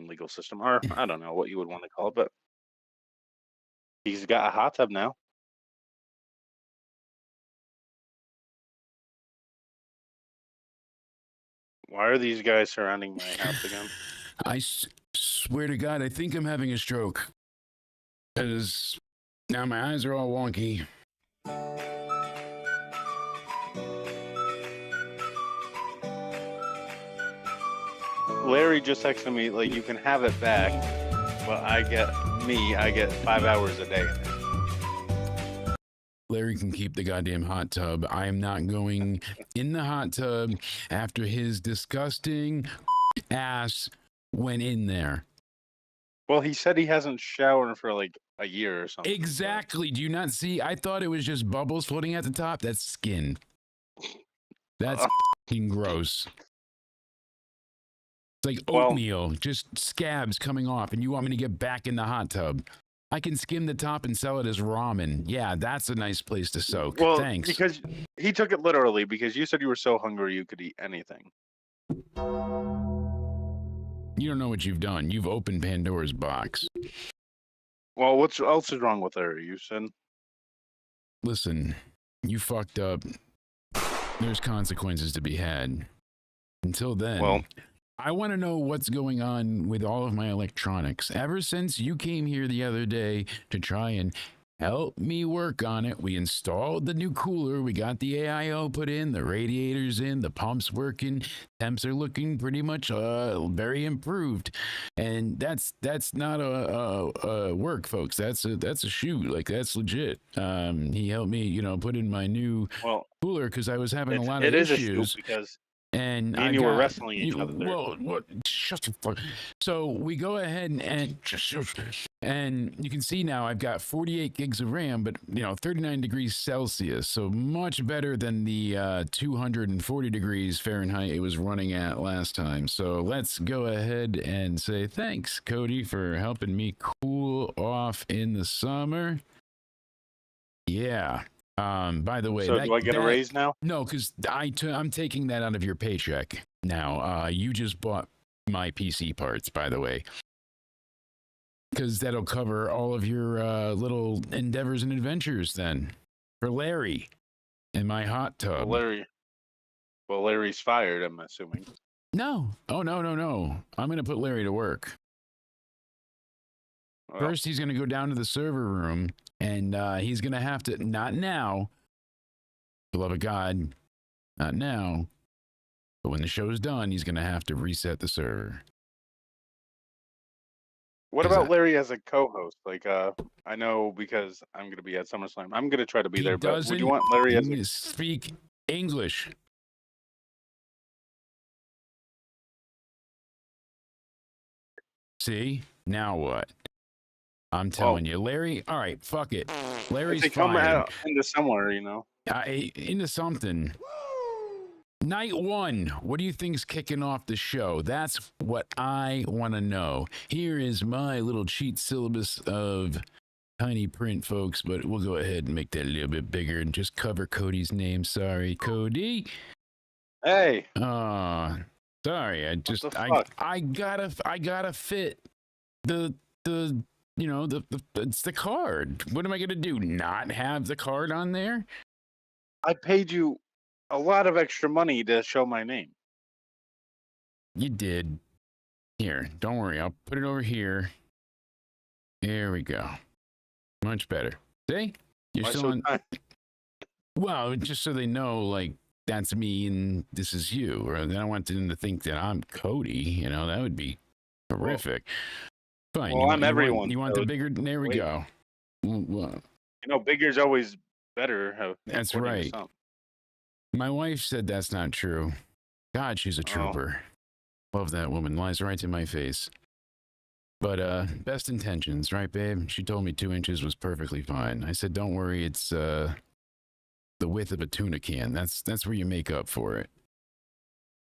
legal system, or I don't know what you would want to call it, but he's got a hot tub now. Why are these guys surrounding my house again? I swear to God, I think I'm having a stroke. Because now my eyes are all wonky. Larry just texted me, like, you can have it back, but I get 5 hours a day. Larry can keep the goddamn hot tub. I am not going in the hot tub after his disgusting ass went in there. Well, he said he hasn't showered for like a year or something. Exactly. Do you not see? I thought it was just bubbles floating at the top. That's skin. That's fucking gross. It's like oatmeal, just scabs coming off, and you want me to get back in the hot tub. I can skim the top and sell it as ramen. Yeah, that's a nice place to soak. Well, thanks. Because he took it literally because you said you were so hungry you could eat anything. You don't know what you've done. You've opened Pandora's box. Well, what else is wrong with her? You said? Listen, you fucked up. There's consequences to be had. Until then, well, I want to know what's going on with all of my electronics. Ever since you came here the other day to try and help me work on it, we installed the new cooler, we got the AIO put in, the radiators in, the pumps working, temps are looking pretty much very improved. And that's not a work, folks. That's a shoot. Like, that's legit. He helped me, put in my new cooler because I was having a lot of issues. It is a shoot because and you were wrestling each other there. Well, what? Shut the fuck. So we go ahead and you can see now I've got 48 gigs of RAM, but 39 degrees Celsius, so much better than the 240 degrees Fahrenheit it was running at last time. So let's go ahead and say thanks, Cody, for helping me cool off in the summer. Yeah. By the way, so do I get a raise now? No, because I'm taking that out of your paycheck now. You just bought my PC parts, by the way, because that'll cover all of your little endeavors and adventures then for Larry and my hot tub. Well, Larry's fired, I'm assuming. No. Oh, no. I'm going to put Larry to work. Well, first, he's going to go down to the server room. And he's going to have to, not now, beloved God, not now, but when the show's done, he's going to have to reset the server. What about Larry as a co-host? Like, I know because I'm going to be at SummerSlam. I'm going to try to be there, but would you want Larry as a... speak English? See? Now what? I'm telling you, Larry. All right, fuck it. Larry's fired. Come out into somewhere, into something. Night 1. What do you think's kicking off the show? That's what I want to know. Here is my little cheat syllabus of tiny print, folks, but we'll go ahead and make that a little bit bigger and just cover Cody's name. Sorry, Cody. Hey. Sorry. I gotta fit the it's the card. What am I going to do? Not have the card on there? I paid you a lot of extra money to show my name. You did. Here, don't worry. I'll put it over here. There we go. Much better. See? You're still on. Well, just so they know, like, that's me and this is you. Or I don't want them to think that I'm Cody. You know, that would be horrific. Fine. Well, I'm everyone. You want the bigger? There we Wait. go. Well, Bigger's always better. that's according to right. some. My wife said that's not true. God, she's a trooper. Love that woman. Lies right to my face. But best intentions, right, babe? She told me 2 inches was perfectly fine. I said, don't worry, it's the width of a tuna can. That's where you make up for it.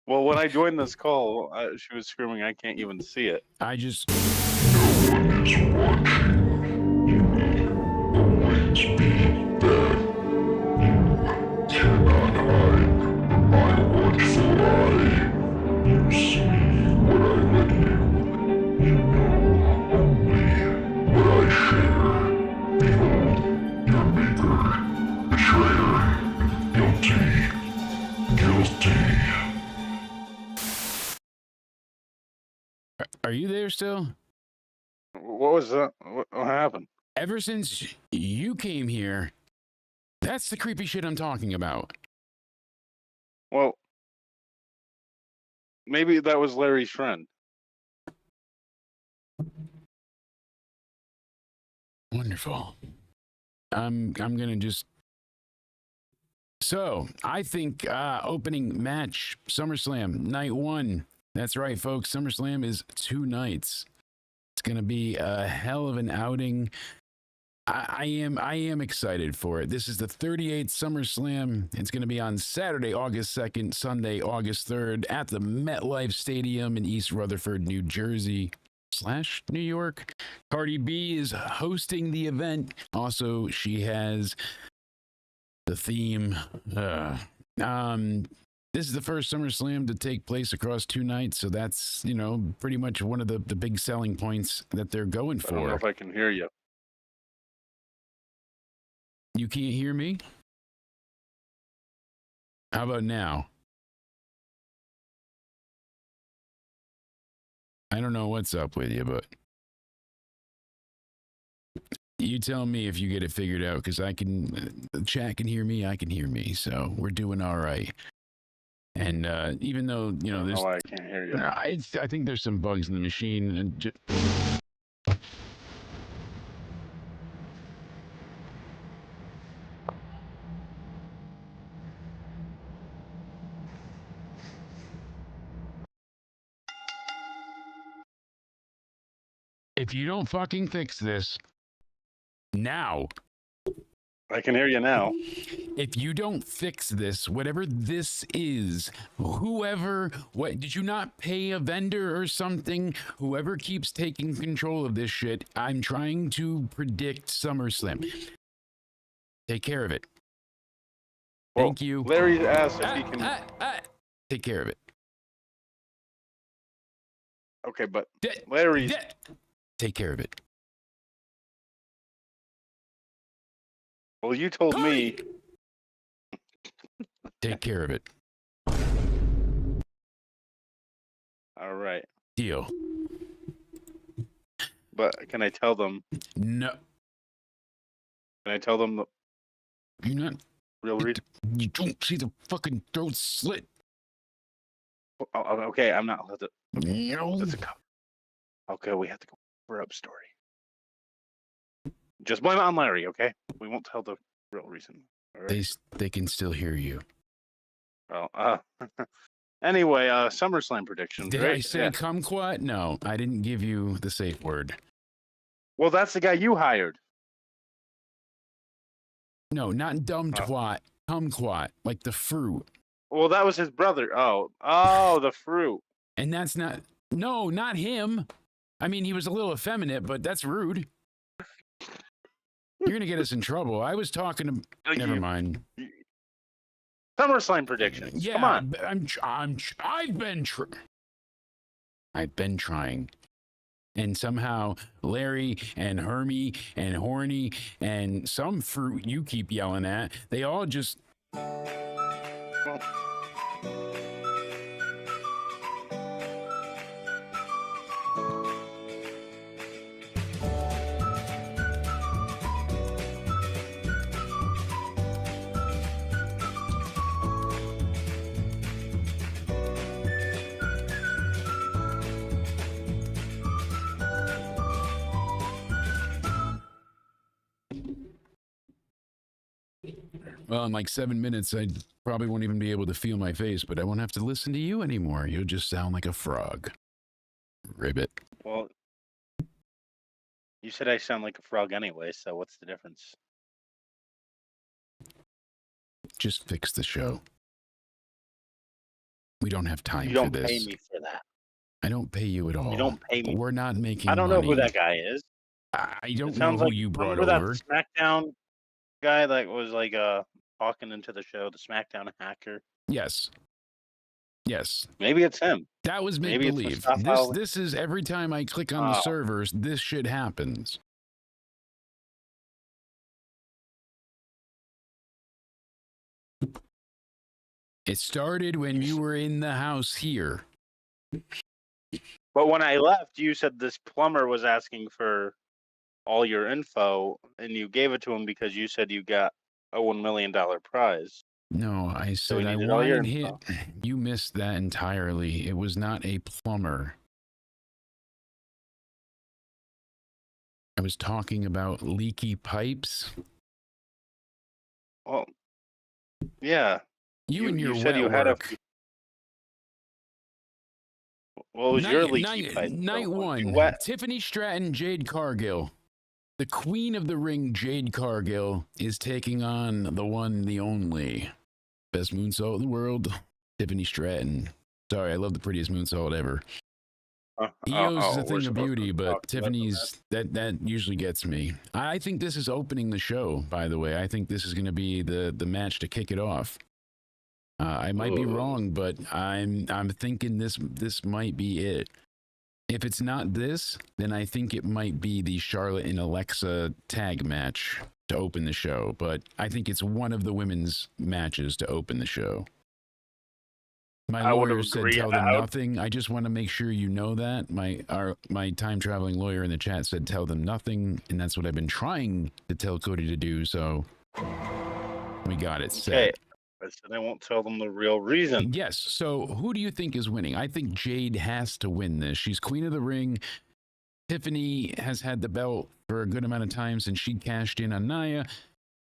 Well, when I joined this call, she was screaming, I can't even see it. I just... No one is watching. You will always be there. You cannot hide my watchful eye. You see what I let you. You know only what I share. Behold, your maker, betrayer, guilty. Are you there still? What was that? What happened? Ever since you came here, that's the creepy shit I'm talking about. Well, maybe that was Larry's friend. Wonderful. I'm gonna just... So, I think opening match, SummerSlam, night 1. That's right, folks. SummerSlam is 2 nights. It's gonna be a hell of an outing. I am excited for it. This is the 38th SummerSlam. It's gonna be on Saturday, August 2nd, Sunday, August 3rd at the MetLife Stadium in East Rutherford, New Jersey / New York. Cardi B is hosting the event. Also, she has the theme. This is the first SummerSlam to take place across 2 nights, so that's, pretty much one of the big selling points that they're going for. I don't know if I can hear you. You can't hear me? How about now? I don't know what's up with you, but you tell me if you get it figured out, because the chat can hear me, I can hear me, so we're doing all right. And even though, there's... Oh, I can't hear you. I think there's some bugs in the machine. And if you don't fucking fix this now... I can hear you now. If you don't fix this, whatever this is, what did you not pay a vendor or something? Whoever keeps taking control of this shit, I'm trying to predict SummerSlam. Take care of it. Well, Thank you. Larry asked if he can. Take care of it. Okay, but Larry's. Take care of it. Well, you told me. Take care of it. All right. Deal. But can I tell them? No. Can I tell them the You're not. real reason? You don't see the fucking throat slit. Oh, okay, I'm not allowed to. No. That's a cover. Okay, we have to go for up story. Just blame it on Larry, okay? We won't tell the real reason. All right? They can still hear you. Well, anyway, SummerSlam predictions. Did right? I say kumquat? No, I didn't give you the safe word. Well, that's the guy you hired. No, not dumb twat. Kumquat, like the fruit. Well, that was his brother. Oh, the fruit. And that's not. No, not him. I mean, he was a little effeminate, but that's rude. You're gonna get us in trouble. I was talking to. Never mind. SummerSlam predictions. Yeah, Come on. I've been trying. And somehow Larry and Hermie and Horny and some fruit you keep yelling at, they all just. Well, in like 7 minutes, I probably won't even be able to feel my face, but I won't have to listen to you anymore. You'll just sound like a frog. Ribbit. Well, you said I sound like a frog anyway, so what's the difference? Just fix the show. We don't have time You for don't this. pay me for that. I don't pay you at all. You don't pay me. We're not making I don't money. know who that guy is. I don't It know sounds who like you brought remember over. that SmackDown guy that was like talking into the show, the SmackDown hacker. Yes. Yes. Maybe it's him. That was make Maybe it's believe. Mustafa Ali. This is every time I click on the Oh. servers, this shit happens. It started when you were in the house here. But when I left, you said this plumber was asking for all your info, and you gave it to him because you said you got a $1 million prize. No, I So we said I needed all your wanted hit. info. You missed that entirely. It was not a plumber. I was talking about leaky pipes. Well, yeah. You and your said wet you had work. What was your leaky night, pipe? Night So, was you one. wet? Tiffany Stratton, Jade Cargill. The queen of the ring, Jade Cargill, is taking on the one, the only. Best moonsault in the world, Tiffany Stratton. Sorry, I love the prettiest moonsault ever. EO's is a thing of beauty, but Tiffany's, that usually gets me. I think this is opening the show, by the way. I think this is going to be the match to kick it off. I might be wrong, but I'm thinking this might be it. If it's not this, then I think it might be the Charlotte and Alexa tag match to open the show. But I think it's one of the women's matches to open the show. My lawyer said tell them nothing. I just want to make sure you know that. My time traveling lawyer in the chat said tell them nothing, and that's what I've been trying to tell Cody to do. So we got it set. Okay. I said I won't tell them the real reason. Yes. So who do you think is winning? I think Jade has to win this. She's queen of the ring. Tiffany has had the belt for a good amount of time since she cashed in on Nia.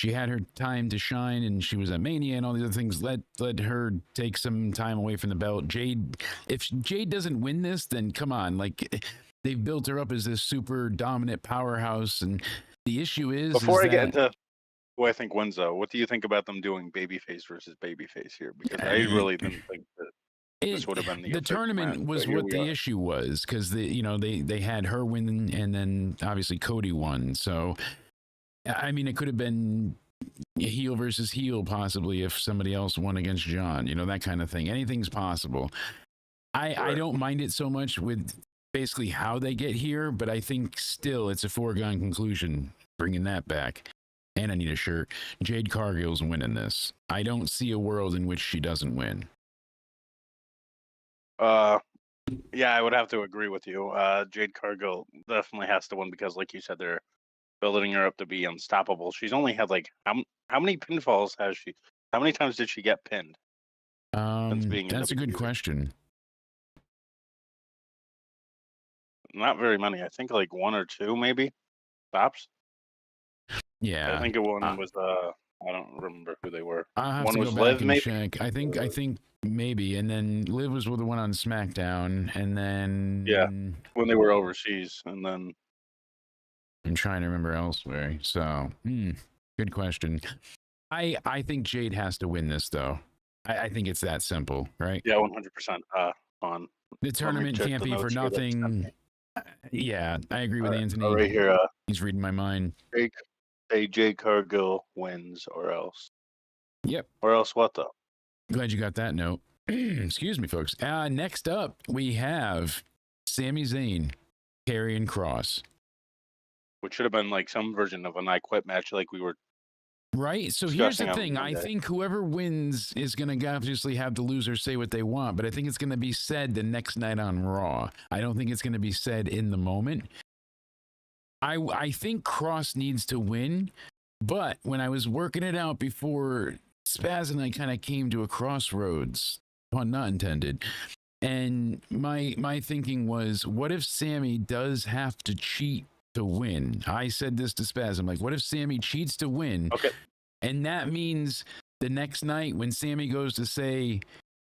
She had her time to shine, and she was at Mania and all the other things. Let her take some time away from the belt. Jade, if Jade doesn't win this, then come on. Like, they've built her up as this super dominant powerhouse, and the issue is Before I get into who I think wins, though, what do you think about them doing babyface versus babyface here? Because I really didn't think that this would have been the tournament match, was what the issue was, because they had her win, and then obviously Cody won. So I mean, it could have been heel versus heel possibly if somebody else won against John, that kind of thing. Anything's possible. I don't mind it so much with basically how they get here, but I think still it's a foregone conclusion bringing that back. And I need a shirt. Jade Cargill's winning this. I don't see a world in which she doesn't win. Yeah, I would have to agree with you. Jade Cargill definitely has to win because, like you said, they're building her up to be unstoppable. She's only had how many pinfalls has she? How many times did she get pinned? That's a good question. Not very many. I think like one or two, maybe. Tops. Yeah. I think one was I don't remember who they were. I'll have one to was go back Liv, and maybe. check. I think maybe, and then Liv was the one on SmackDown, and then When they were overseas, and then I'm trying to remember elsewhere. So, good question. I think Jade has to win this, though. I think it's that simple, right? Yeah, 100%. On the tournament can't be for nothing. Yeah, I agree with Anthony. Right here, he's reading my mind. Jade Cargill wins, or else. Yep. Or else what, though? Glad you got that note. Excuse me, folks. Next up, we have Sami Zayn, Karrion Kross. Which should have been like some version of an I Quit match, like we were. Right. So here's the thing. I think whoever wins is going to obviously have the loser say what they want, but I think it's going to be said the next night on Raw. I don't think it's going to be said in the moment. I think Kross needs to win, but when I was working it out before, Spaz and I kind of came to a crossroads, pun not intended. And my thinking was, what if Sami does have to cheat to win? I said this to Spaz. I'm like, what if Sami cheats to win? Okay. And that means the next night when Sammy goes to say,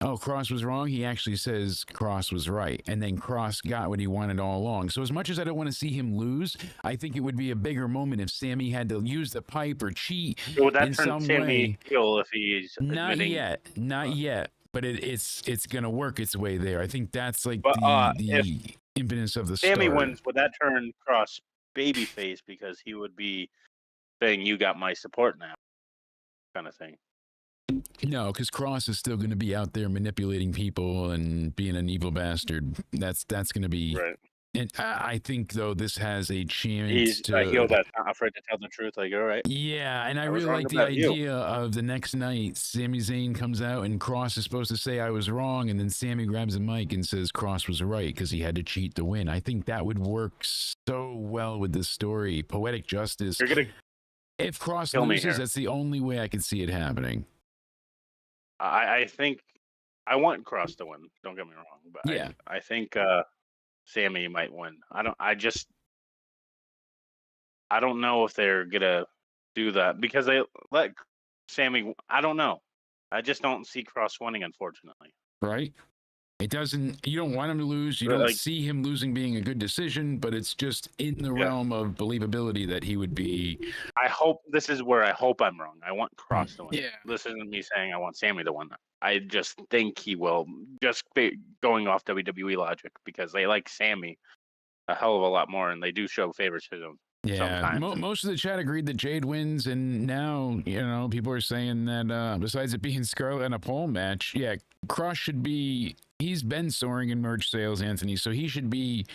oh, Cross was wrong, he actually says Cross was right. And then Cross got what he wanted all along. So as much as I don't want to see him lose, I think it would be a bigger moment if Sammy had to use the pipe or cheat Would that in turn some Sammy way. heel if he's Not admitting? yet. But it's gonna work its way there. I think that's like But if the impetus of the Sammy story. wins, would that turn Cross babyface because he would be saying you got my support now, kind of thing? No, because Cross is still going to be out there manipulating people and being an evil bastard. That's going to be. Right. And I think though this has a chance He's to. a heel that's not afraid to tell the truth. Like, all right. Yeah, and I was really wrong like the about you. idea of the next night, Sami Zayn comes out and Cross is supposed to say I was wrong, and then Sammy grabs a mic and says Cross was right because he had to cheat to win. I think that would work so well with this story. Poetic justice. You're gonna If Cross kill me loses, here. that's the only way I could see it happening. I think I want Cross to win. Don't get me wrong, but Yeah. I think Sammy might win. I don't know if they're gonna do that because they let Sammy. I don't know. I just don't see Cross winning, unfortunately. Right? It doesn't, you don't want him to lose. You don't see him losing being a good decision, but it's just in the realm of believability that he would be. I hope this is where I hope I'm wrong. I want Cross to win. Yeah. This isn't me saying I want Sammy to win. I just think he will, just going off WWE logic, because they like Sammy a hell of a lot more, and they do show favoritism. Yeah, most of the chat agreed that Jade wins, and now, you know, people are saying that besides it being Scarlett and a pole match, yeah, Cross should be, he's been soaring in merch sales, Anthony, so he should be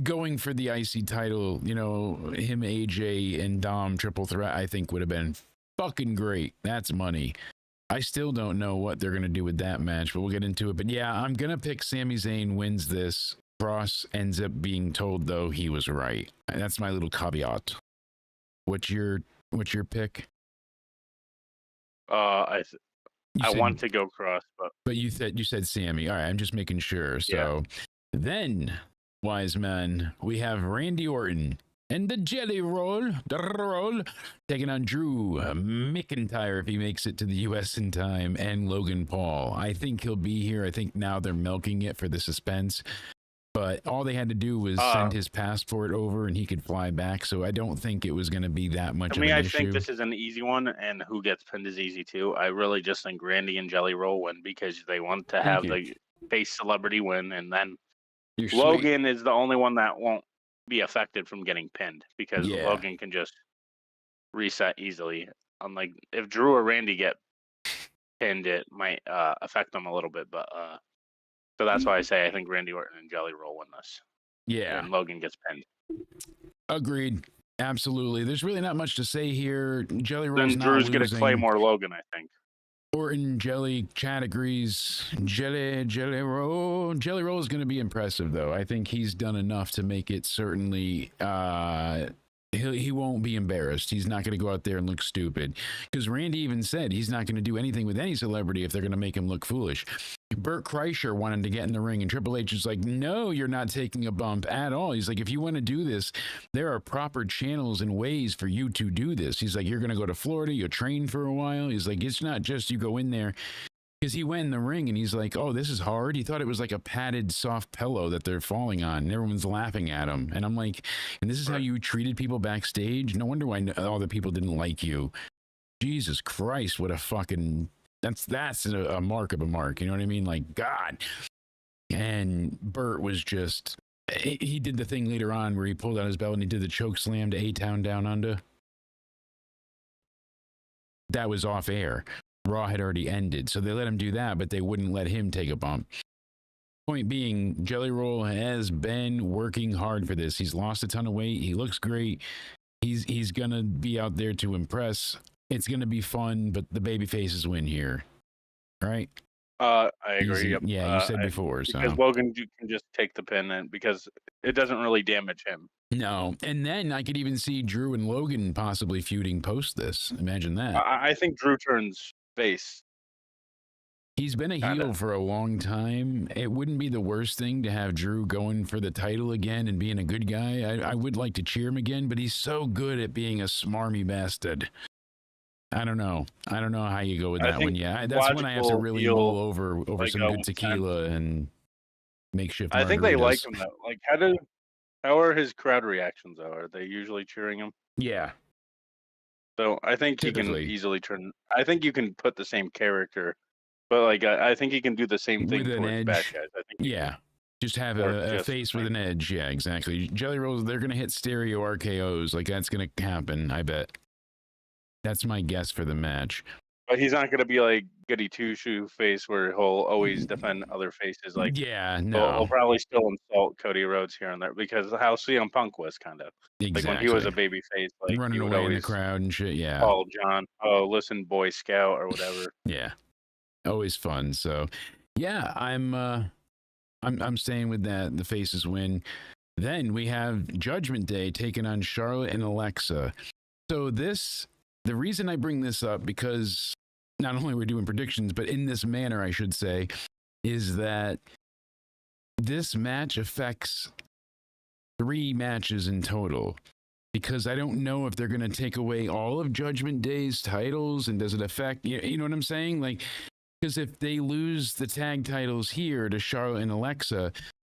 going for the IC title. You know, him, AJ, and Dom triple threat, I think would have been fucking great. That's money. I still don't know what they're going to do with that match, but we'll get into it. But yeah, I'm going to pick Sami Zayn wins this. Cross ends up being told, though, he was right. That's my little caveat. What's your pick? I want to go Cross, but you said Sammy. All right, I'm just making sure. So then, wise man, we have Randy Orton and the Jelly Roll, taking on Drew McIntyre if he makes it to the U.S. in time, and Logan Paul. I think he'll be here. I think now they're milking it for the suspense. But all they had to do was send his passport over and he could fly back. So I don't think it was going to be that much of an issue. I think this is an easy one, and who gets pinned is easy too. I really just think Randy and Jelly Roll win because they want to have the face celebrity win, and then Logan is the only one that won't be affected from getting pinned because Logan can just reset easily. Unlike if Drew or Randy get pinned, it might affect them a little bit, but so that's why I say I think Randy Orton and Jelly Roll win this. Yeah. And Logan gets pinned. Agreed. Absolutely. There's really not much to say here. Jelly Roll's then Drew's going to Claymore Logan, I think. Orton, Jelly, Chad agrees. Jelly Roll. Jelly Roll is going to be impressive, though. I think he's done enough to make it certainly... he won't be embarrassed. He's not going to go out there and look stupid. Because Randy even said he's not going to do anything with any celebrity if they're going to make him look foolish. Burt Kreischer wanted to get in the ring, and Triple H is like, no, you're not taking a bump at all. He's like, if you want to do this, there are proper channels and ways for you to do this. He's like, you're going to go to Florida, you'll train for a while. He's like, it's not just you go in there. Because he went in the ring and he's like, oh, this is hard. He thought it was like a padded soft pillow that they're falling on, and everyone's laughing at him. And I'm like, and this is how you treated people backstage? No wonder why all the people didn't like you. Jesus Christ, what a fucking... That's a mark of a mark. You know what I mean? Like, God. And Burt was just... He did the thing later on where he pulled out his belt and he did the choke slam to A-Town Down Under. That was off air. Raw had already ended, so they let him do that, but they wouldn't let him take a bump. Point being, Jelly Roll has been working hard for this. He's lost a ton of weight. He looks great. He's gonna be out there to impress. It's gonna be fun, but the baby faces win here, right? I agree. Yep. Yeah, you said before. Because Logan can just take the pin, and because it doesn't really damage him. No, and then I could even see Drew and Logan possibly feuding post this. Imagine that. I think Drew turns face. He's been a heel for a long time. It wouldn't be the worst thing to have Drew going for the title again and being a good guy. I would like to cheer him again, but he's so good at being a smarmy bastard. I don't know. I don't know how you go with I that one. think Yeah, that's when I have to logical really heel, mull over like some good with sense. tequila and makeshift I think they like margaritas. him though. Like, how are his crowd reactions though? Are they usually cheering him? Yeah, So I think he can typically easily turn. I think you can put the same character, but like I think he can do the same with thing an towards bad edge. guys. I think Yeah, just have or a just face with an edge. Yeah, exactly. Jelly rolls, they're gonna hit stereo RKO's. Like that's gonna happen. I bet. That's my guess for the match. But he's not gonna be like Goody Two Shoe face where he'll always defend other faces. Like Yeah, he'll no, probably still insult Cody Rhodes here and there because how CM Punk was kind of like when he was a exactly. baby face. Like he Running would away in the always crowd and shit. Yeah, call John, "Oh, listen, Boy Scout" or whatever. yeah, always fun. So, yeah, I'm staying with that. The faces win. Then we have Judgment Day taking on Charlotte and Alexa. So the reason I bring this up, because not only we're doing predictions, but in this manner, I should say, is that this match affects 3 matches in total. Because I don't know if they're going to take away all of Judgment Day's titles, and does it affect, you know what I'm saying? Like, because if they lose the tag titles here to Charlotte and Alexa,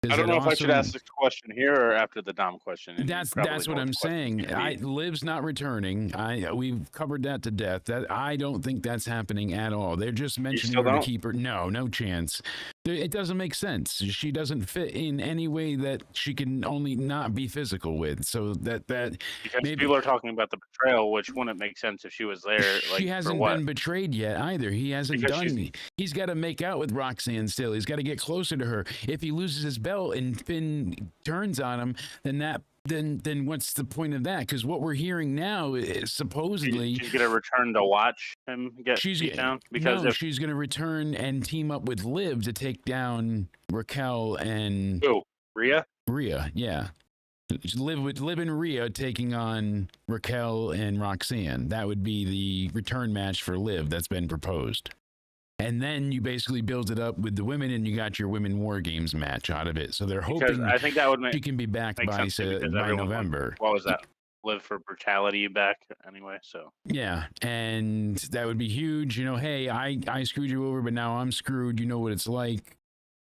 I don't know if I should ask this question here or after the Dom question. And that's know what I'm which question it's saying. gonna be. Liv's not returning. We've covered that to death. That I don't think that's happening at all. They're just mentioning still her to don't? keep her. No chance. It doesn't make sense. She doesn't fit in any way that she can only not be physical with. So that Because maybe people are talking about the betrayal, which wouldn't make sense if she was there. Like she for hasn't what? been betrayed yet either. He hasn't Because done. He's got to make out with Roxanne still. He's got to get closer to her. If he loses his belt and Finn turns on him, then what's the point of that? Because what we're hearing now is supposedly she's gonna return to watch him get beat down. Because if she's going to return and team up with Liv to take down Raquel and Rhea, yeah. Liv and Rhea taking on Raquel and Roxanne. That would be the return match for Liv that's been proposed. And then you basically build it up with the women, and you got your women war games match out of it. So they're hoping I think that would she can be back by November. What was that? Live for brutality back anyway. So yeah, and that would be huge. You know, hey, I screwed you over, but now I'm screwed. You know what it's like.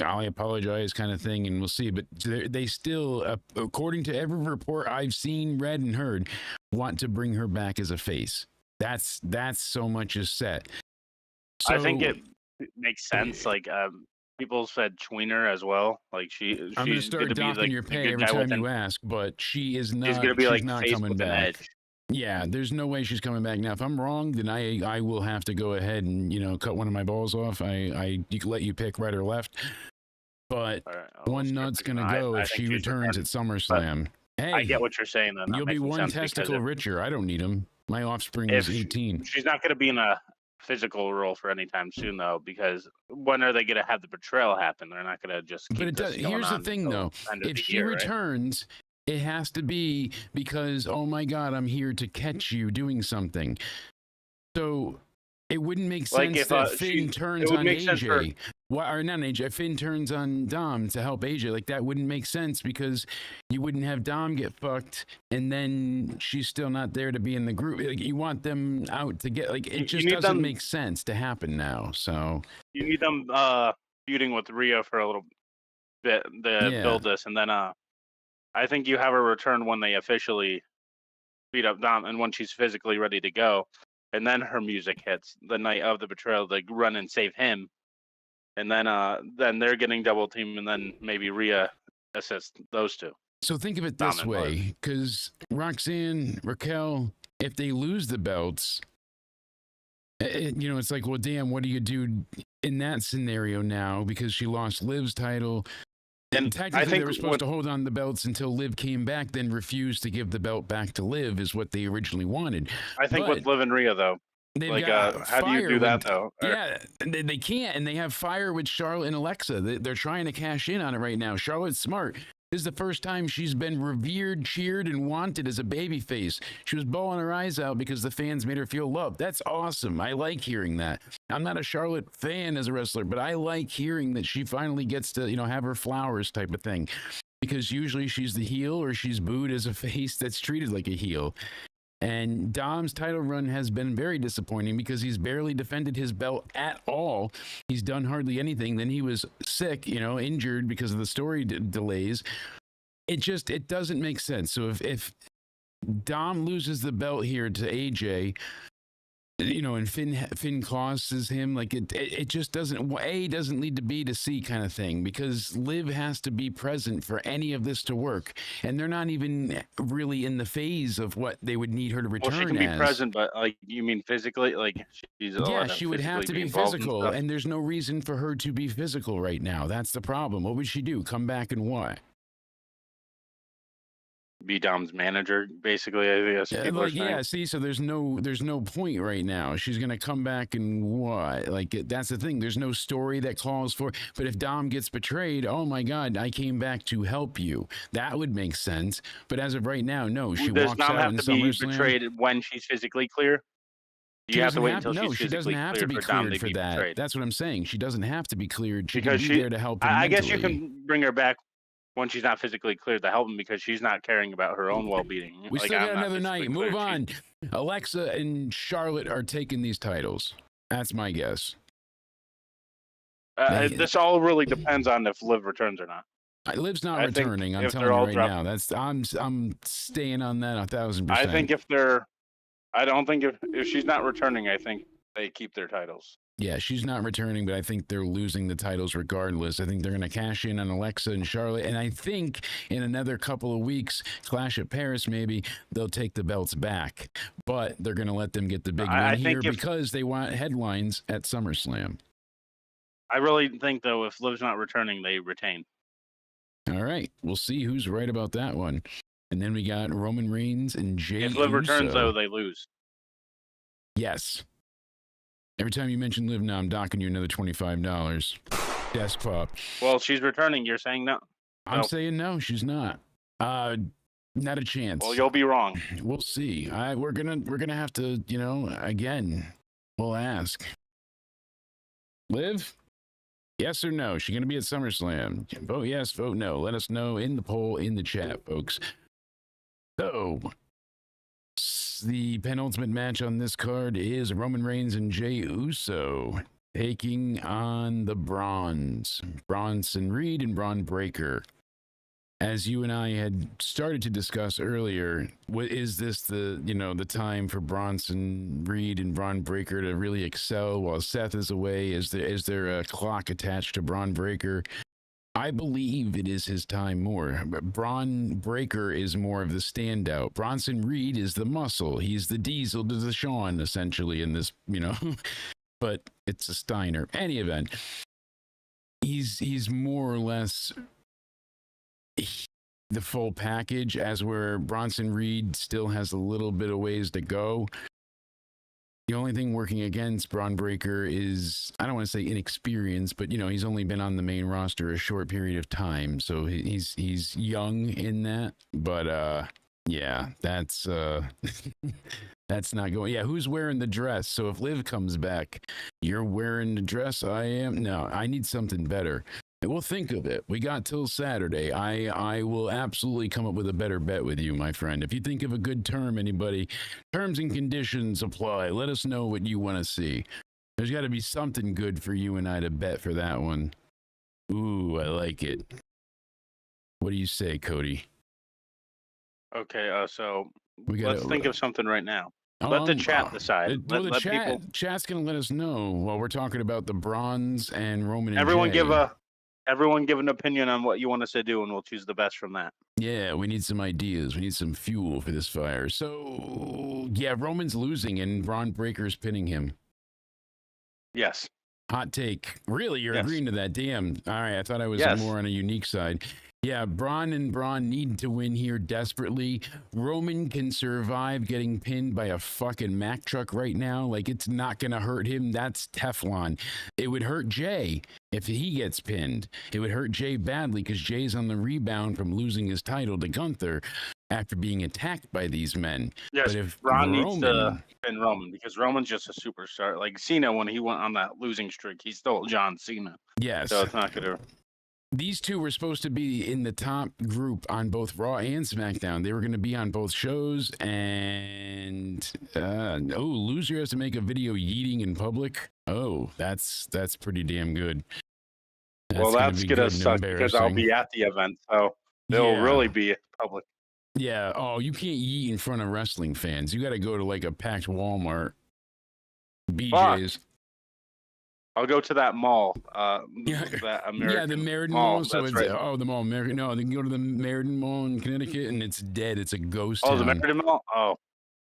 I apologize, kind of thing, and we'll see. But they still, according to every report I've seen, read, and heard, want to bring her back as a face. That's so much is set. So, I think it makes sense. Like people said tweener as well. Like I'm going to start docking your pay every time you ask, but she is not. She's going to be like not face coming with back. an edge. Yeah, there's no way she's coming back now. If I'm wrong, then I will have to go ahead and cut one of my balls off. I let you pick right or left. But one nut's gonna go if she returns at SummerSlam. Hey, I get what you're saying. Then you'll be one testicle richer. I don't need him. My offspring is 18. She's not gonna be in a physical role for any time soon, though, because when are they gonna have the betrayal happen? They're not gonna just. Keep but it does. Here's the thing, though. If she returns, it has to be because, oh my God, I'm here to catch you doing something. So it wouldn't make sense if, that Finn turns on AJ. Or not AJ, Finn turns on Dom to help AJ. Like, that wouldn't make sense because you wouldn't have Dom get fucked and then she's still not there to be in the group. Like, you want them out to get, like, it just doesn't make sense to happen now. So you need them feuding with Rhea for a little bit to build this, and then I think you have her return when they officially beat up Dom and when she's physically ready to go, and then her music hits the night of the betrayal to run and save him. And then they're getting double teamed, and then maybe Rhea assists those two. So think of it this way, because Roxanne, Raquel, if they lose the belts, it's like, well, damn, what do you do in that scenario now? Because she lost Liv's title. And technically, they were supposed to hold on the belts until Liv came back, then refused to give the belt back to Liv, is what they originally wanted. I think with Liv and Rhea, though. Like, how do you do that, though? Yeah, they can't, and they have fire with Charlotte and Alexa. They're trying to cash in on it right now. Charlotte's smart. This is the first time she's been revered, cheered, and wanted as a babyface. She was bawling her eyes out because the fans made her feel loved. That's awesome. I like hearing that. I'm not a Charlotte fan as a wrestler, but I like hearing that she finally gets to, have her flowers type of thing. Because usually she's the heel or she's booed as a face that's treated like a heel. And Dom's title run has been very disappointing because he's barely defended his belt at all. He's done hardly anything. Then he was sick, injured because of the story delays. It doesn't make sense. So if Dom loses the belt here to AJ, and Finn crosses him, like it just doesn't lead to B to C kind of thing, because Liv has to be present for any of this to work, and they're not even really in the phase of what they would need her to return. Well, she can be present, but like, you mean physically? Like, she would have to be physical, and there's no reason for her to be physical right now. That's the problem. What would she do? Come back and what? Be Dom's manager, basically. I guess. See, so there's no point right now. She's gonna come back and what? Like, that's the thing. There's no story that calls for. But if Dom gets betrayed, oh my God, I came back to help you. That would make sense. But as of right now, no. She does walks Dom out have in to be SummerSlam. betrayed when she's physically clear? You have to wait until she's physically cleared for Dom to be betrayed. That's what I'm saying. She doesn't have to be cleared. She because can be there to help him I guess you mentally. can bring her back when she's not physically cleared to help him, because she's not caring about her own well-being. We still got another night. Move on. Alexa and Charlotte are taking these titles. That's my guess. This all really depends on if Liv returns or not. Liv's not returning. I'm telling you right now. I'm staying on that 1,000%. I don't think if she's not returning, I think they keep their titles. Yeah, she's not returning, but I think they're losing the titles regardless. I think they're going to cash in on Alexa and Charlotte, and I think in another couple of weeks, Clash at Paris maybe, they'll take the belts back. But they're going to let them get the big win here because they want headlines at SummerSlam. I really think, though, if Liv's not returning, they retain. All right, we'll see who's right about that one. And then we got Roman Reigns and Jey If Liv returns, though, they lose. Yes. Every time you mention Liv now, I'm docking you another $25. Desk pop. Well, she's returning. You're saying no? I'm saying no, she's not. Not a chance. Well, you'll be wrong. We'll see. We're gonna have to, again, we'll ask. Liv? Yes or no? She gonna be at SummerSlam? Vote yes, vote no. Let us know in the poll in the chat, folks. So, the penultimate match on this card is Roman Reigns and Jey Uso taking on the Bronson Reed and Braun Breaker. As you and I had started to discuss earlier, is this the time for Bronson Reed and Braun Breaker to really excel while Seth is away? Is there a clock attached to Braun Breaker? I believe it is his time more. Braun Breaker is more of the standout. Bronson Reed is the muscle. He's the Diesel to the Shawn, essentially, in this, but it's a Steiner. Any event, he's more or less the full package, as where Bronson Reed still has a little bit of ways to go. The only thing working against Braun Breaker is, I don't want to say inexperience, but he's only been on the main roster a short period of time, so he's young in that. But yeah, that's that's not going. Yeah, who's wearing the dress? So if Liv comes back, you're wearing the dress. I am. No, I need something better. We'll think of it. We got till Saturday. I will absolutely come up with a better bet with you, my friend. If you think of a good term, anybody, terms and conditions apply. Let us know what you want to see. There's got to be something good for you and I to bet for that one. Ooh, I like it. What do you say, Cody? Okay, so let's think of something right now. Let the chat decide. Chat's going to let us know while we're talking about the Bronze and Roman and Everyone give an opinion on what you want us to do, and we'll choose the best from that. Yeah, we need some ideas. We need some fuel for this fire. So, yeah, Roman's losing, and Braun Breaker's pinning him. Yes. Hot take. Really? You're agreeing to that? Damn. All right, I thought I was more on a unique side. Yeah, Braun need to win here desperately. Roman can survive getting pinned by a fucking Mack truck right now. Like, it's not going to hurt him. That's Teflon. It would hurt Jey if he gets pinned. It would hurt Jey badly because Jay's on the rebound from losing his title to Gunther after being attacked by these men. Yes, but if Braun needs to pin Roman because Roman's just a superstar. Like Cena, when he went on that losing streak, he stole John Cena. Yes. So it's not going to... these two were supposed to be in the top group on both Raw and SmackDown. They were going to be on both shows, and loser has to make a video yeeting in public. Oh, that's pretty damn good. Well, gonna that's be gonna good and suck because I'll embarrassing. be at the event, so it'll really be public. Yeah. Oh, you can't yeet in front of wrestling fans. You got to go to like a packed Walmart, BJ's. I'll go to that mall. Yeah. That American Yeah, the Meriden Mall. Mall. So That's it's right. the Mall American. No, they can go to the Meriden Mall in Connecticut, and it's dead. It's a ghost Oh, the town. Meriden Mall. Oh,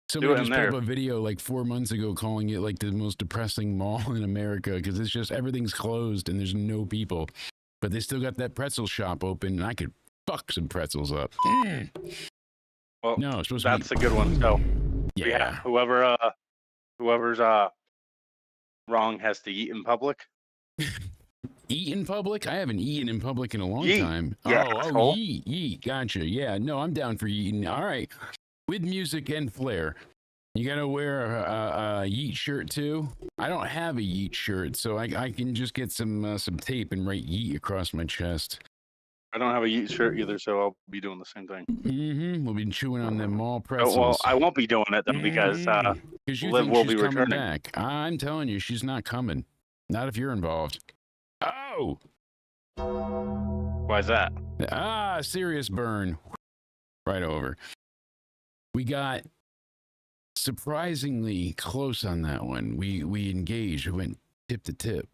Somebody it just in put there. up a video like 4 months ago calling it like the most depressing mall in America because it's just everything's closed and there's no people. But they still got that pretzel shop open, and I could fuck some pretzels up. Well, No, it's supposed that's to be. a good one. So Yeah. whoever's wrong has to eat in public. Eat in public? I haven't eaten in public in a long Yeet. time. Yeah, Oh, asshole. yeet. Gotcha. Yeah, no, I'm down for eating. All right. With music and flair. You got to wear a yeet shirt too? I don't have a yeet shirt, so I can just get some tape and write yeet across my chest. I don't have a yeet shirt either, so I'll be doing the same thing. Mm-hmm. We'll be chewing on them mall Oh, pretzels. well, I won't be doing it though because you Liv think will she's be coming returning. back. I'm telling you, she's not coming. Not if you're involved. Oh! Why is that? Serious burn. Right over. We got surprisingly close on that one. We engaged. We went tip to tip.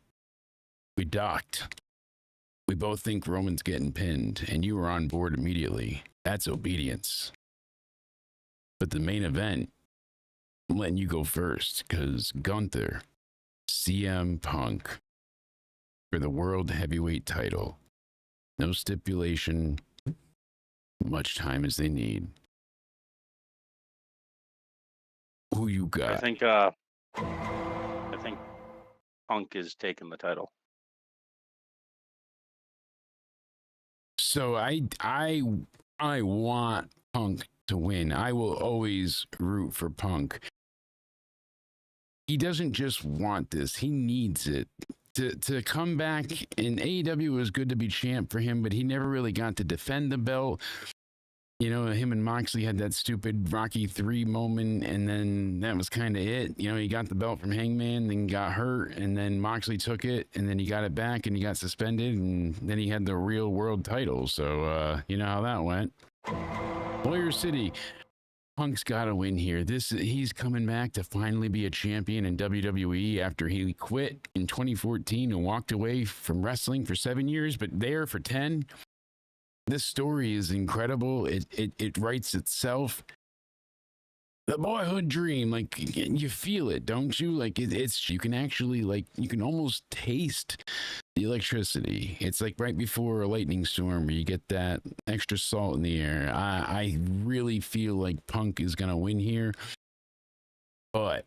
We docked. We both think Roman's getting pinned, and you were on board immediately. That's obedience. But the main event, I'm letting you go first, because Gunther, CM Punk, for the World Heavyweight title. No stipulation, much time as they need. Who you got? I think Punk is taking the title. So I want Punk to win. I will always root for Punk. He doesn't just want this, he needs it. To come back in AEW was good to be champ for him, but he never really got to defend the belt. You know, him and Moxley had that stupid Rocky 3 moment, and then that was kind of it. You know, he got the belt from Hangman, then got hurt, and then Moxley took it, and then he got it back, and he got suspended, and then he had the real world title. So, you know how that went. Boyer City, Punk's got to win here. He's coming back to finally be a champion in WWE after he quit in 2014 and walked away from wrestling for 7 years, but there for 10. This story is incredible. It writes itself. The boyhood dream, like you feel it, don't you? Like it's you can actually you can almost taste the electricity. It's like right before a lightning storm where you get that extra salt in the air. I really feel like Punk is gonna win here, but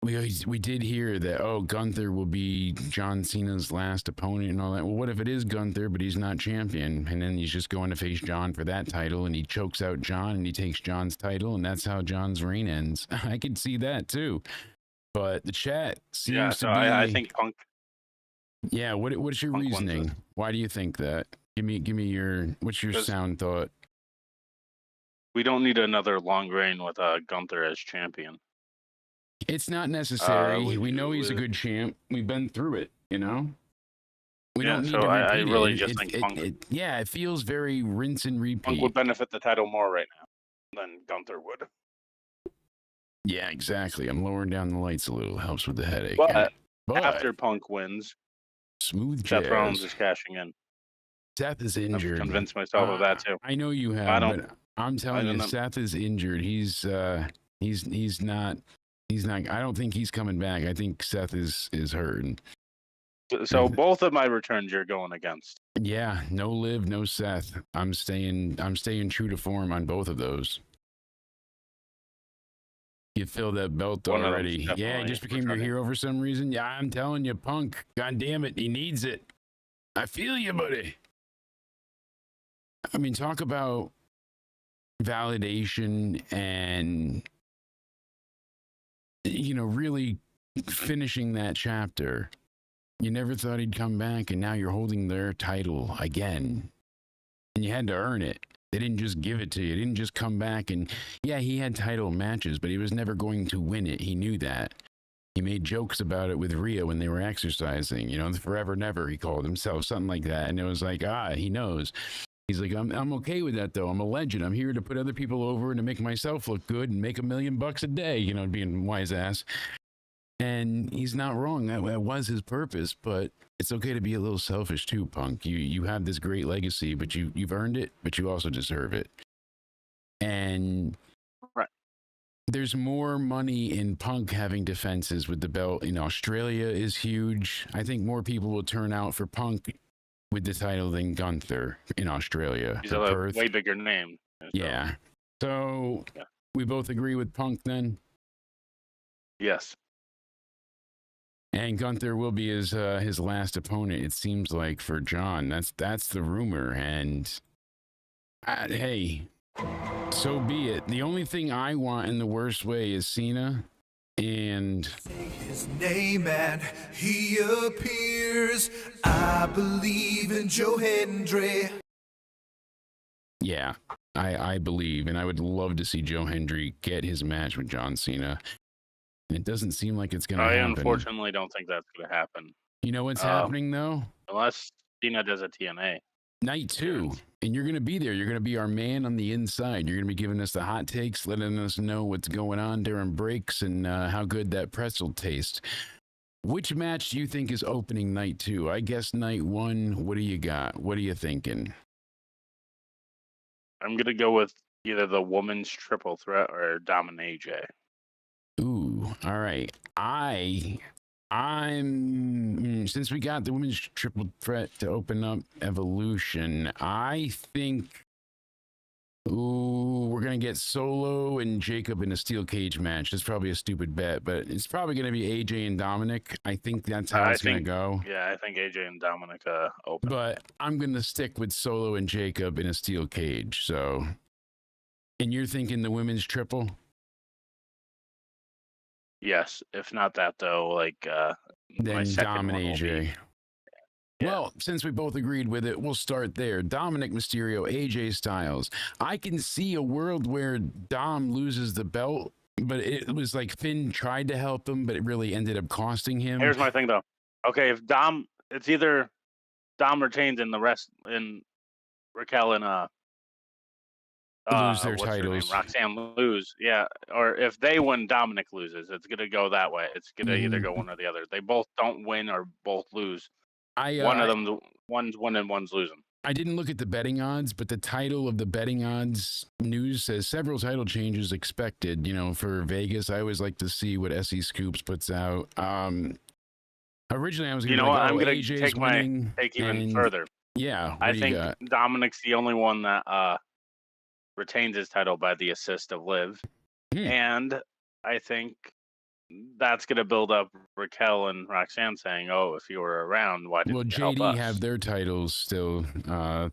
we did hear that, Gunther will be John Cena's last opponent and all that. Well, what if it is Gunther, but he's not champion? And then he's just going to face John for that title, and he chokes out John, and he takes John's title, and that's how John's reign ends. I could see that, too. But the chat seems to be... I think Punk... Yeah, what's your Punk reasoning? Why do you think that? Give me your... What's your sound thought? We don't need another long reign with Gunther as champion. It's not necessary. We know he's a good champ. We've been through it, you know? We don't need to repeat I really it. just think Punk... it feels very rinse and repeat. Punk would benefit the title more right now than Gunther would. Yeah, exactly. I'm lowering down the lights a little. Helps with the headache. But after Punk wins, smooth Seth jazz. Rollins is cashing in. Seth is injured. I've convinced myself of that too. I know you have, but I'm telling you, know. Seth is injured. He's not. I don't think he's coming back. I think Seth is hurt. So both of my returns you're going against. Yeah, no Liv, no Seth. I'm staying true to form on both of those. You feel that belt already. Yeah, he just became your hero for some reason. Yeah, I'm telling you, Punk. God damn it, he needs it. I feel you, buddy. I mean, talk about validation and, you know, really finishing that chapter. You never thought he'd come back, and now you're holding their title again. And you had to earn it. They didn't just give it to you. They didn't just come back and, yeah, he had title matches, but he was never going to win it. He knew that. He made jokes about it with Rhea when they were exercising, you know, the forever never, he called himself, something like that. And it was like, he knows. He's like, I'm okay with that, though. I'm a legend. I'm here to put other people over and to make myself look good and make $1 million a day, you know, being wise ass. And he's not wrong. That was his purpose, but it's okay to be a little selfish too, Punk. You have this great legacy, but you've earned it, but you also deserve it. And right. There's more money in Punk having defenses with the belt in Australia is huge. I think more people will turn out for Punk with the title than Gunther in Australia. He's a way bigger name. So. Yeah. So we both agree with Punk then? Yes. And Gunther will be his last opponent, it seems like, for John. That's the rumor. And hey, so be it. The only thing I want in the worst way is Cena. And his name and he appears. I believe in Joe Hendry. Yeah, I believe, and I would love to see Joe Hendry get his match with John Cena. And it doesn't seem like it's going to happen. I unfortunately don't think that's going to happen. You know what's happening, though? Unless Cena does a TNA. Night 2. And you're going to be there. You're going to be our man on the inside. You're going to be giving us the hot takes, letting us know what's going on during breaks and how good that pretzel tastes. Which match do you think is opening night 2? I guess night 1. What do you got? What are you thinking? I'm going to go with either the women's triple threat or Dom and AJ. Ooh, all right. I'm since we got the women's triple threat to open up Evolution, I think we're gonna get Solo and Jacob in a steel cage match. That's probably a stupid bet, but it's probably gonna be AJ and Dominic. I think that's how it's gonna go. Yeah, I think AJ and Dominic open. But I'm gonna stick with Solo and Jacob in a steel cage. So, and you're thinking the women's triple? Yes, if not that though, like then Dom and AJ. Yeah. Well, since we both agreed with it, we'll start there. Dominic Mysterio, AJ Styles. I can see a world where Dom loses the belt, but it was like Finn tried to help him, but it really ended up costing him. Here's my thing though. Okay, if Dom, it's either Dom retains and the rest in Raquel and lose their titles. Roxanne lose, yeah. Or if they win, Dominic loses. It's gonna go that way. It's gonna either go one or the other. They both don't win or both lose. One of them, one's winning, one's losing. I didn't look at the betting odds, but the title of the betting odds news says several title changes expected. You know, for Vegas, I always like to see what SE Scoops puts out. Originally, I was going to I'm going AJ's to take even further. Yeah, I think Dominic's the only one that retains his title by the assist of Liv. And I think that's going to build up Raquel and Roxanne saying, oh, if you were around, why didn't you help us? JD have their titles still, the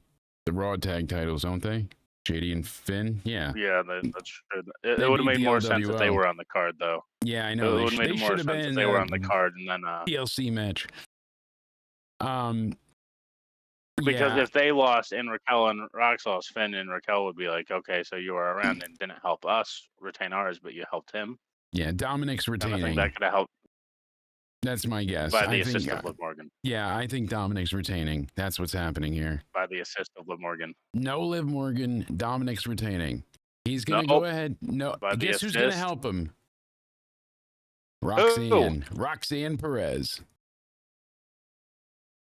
Raw tag titles, don't they? JD and Finn? Yeah. Yeah, that's true. It would have made more sense if they were on the card, though. Yeah, I know. It would have made more sense if they were on the card and then... TLC match. Because if they lost and Raquel and Rox lost, Finn and Raquel would be like, okay, so you were around and didn't help us retain ours, but you helped him. Yeah, Dominic's retaining. And I think that could have helped. That's my guess. By the assist of Liv Morgan. Yeah, I think Dominic's retaining. That's what's happening here. By the assist of Liv Morgan. No Liv Morgan. Dominic's retaining. He's going to go ahead. No, guess who's going to help him? Roxanne. Roxanne Perez.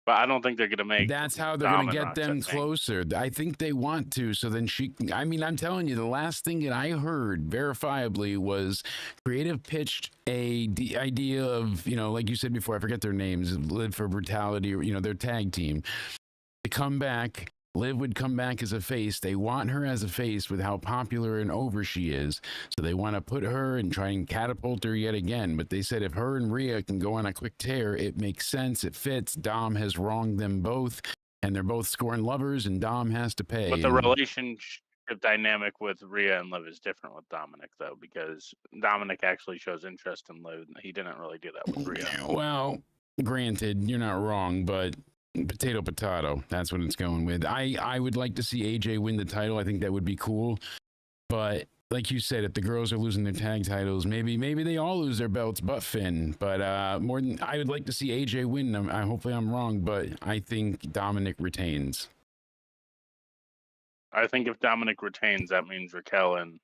But I don't think they're going to make. That's how they're going to get them closer. I think they want to. So then I mean, I'm telling you, the last thing that I heard verifiably was Creative pitched the idea of, you know, like you said before, I forget their names, Liv for Brutality, or, you know, their tag team. To come back, Liv would come back as a face. They want her as a face with how popular and over she is. So they want to put her and try and catapult her yet again. But they said if her and Rhea can go on a quick tear, it makes sense. It fits. Dom has wronged them both. And they're both scorned lovers, and Dom has to pay. But the relationship dynamic with Rhea and Liv is different with Dominic, though, because Dominic actually shows interest in Liv. He didn't really do that with Rhea. Well, granted, you're not wrong, but potato. That's what it's going with. I would like to see AJ win the title. I think that would be cool. But like you said, if the girls are losing their tag titles, maybe they all lose their belts but Finn. But more than I would like to see AJ win. Hopefully I'm wrong, but I think Dominic retains. I think if Dominic retains, that means Raquel and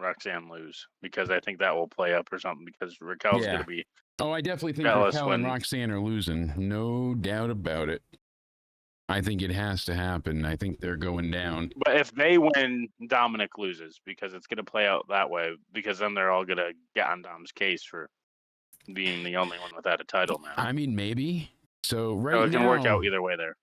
Roxanne lose, because I think that will play up or something, because Raquel's going to be Oh, I definitely think jealous Raquel and when Roxanne are losing. No doubt about it. I think it has to happen. I think they're going down. But if they win, Dominic loses, because it's going to play out that way, because then they're all going to get on Dom's case for being the only one without a title now. I mean, maybe. So right So it can work now, out either way there.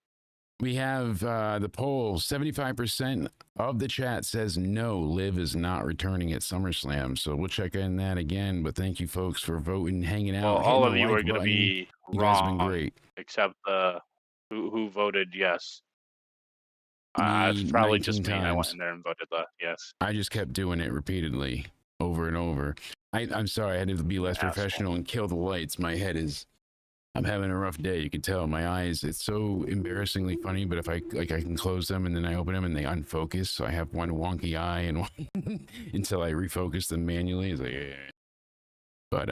we have the poll. 75% of the chat says no, Liv is not returning at SummerSlam. So we'll check in that again. But thank you, folks, for voting, hanging out. Well, all of hitting the you like are going to button. be You guys have wrong, been great. except who voted yes. Me, It's probably just 19 me. I went times. in there and voted yes. I just kept doing it repeatedly, over and over. I'm sorry, I had to be less Asshole. professional and kill the lights. My head is, I'm having a rough day. You can tell my eyes. It's so embarrassingly funny, but if I can close them and then I open them and they unfocus, so I have one wonky eye and one until I refocus them manually. It's like, yeah. But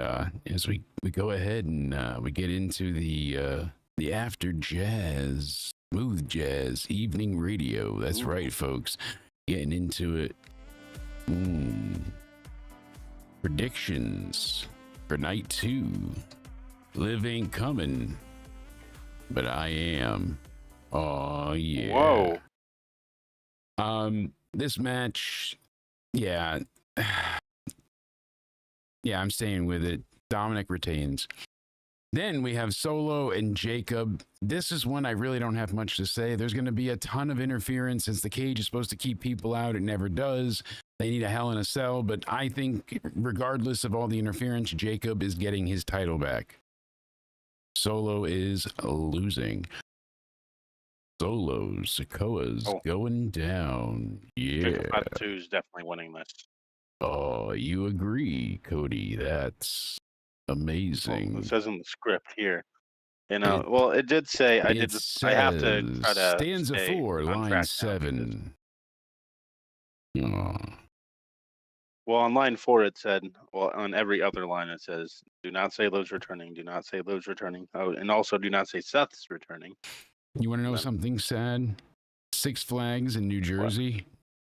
as we go ahead and we get into the after jazz, smooth jazz evening radio. That's right, folks. Getting into it. Predictions for night 2. Liv ain't coming, but I am. Oh yeah. Whoa. This match, yeah. Yeah, I'm staying with it. Dominic retains. Then we have Solo and Jacob. This is one I really don't have much to say. There's going to be a ton of interference since the cage is supposed to keep people out. It never does. They need a Hell in a Cell, but I think regardless of all the interference, Jacob is getting his title back. Solo is losing. Solo Sikoa's going down. Yeah. Jacob 2 is definitely winning this. Oh, you agree, Cody? That's amazing. Well, it says in the script here. You know, well, it did say I have to try to stanza 4, line 7. Oh. Well, on line 4 it said, well, on every other line it says, do not say Liv's returning, do not say Liv's returning. Oh, and also do not say Seth's returning. You want to know something sad? Six Flags in New Jersey,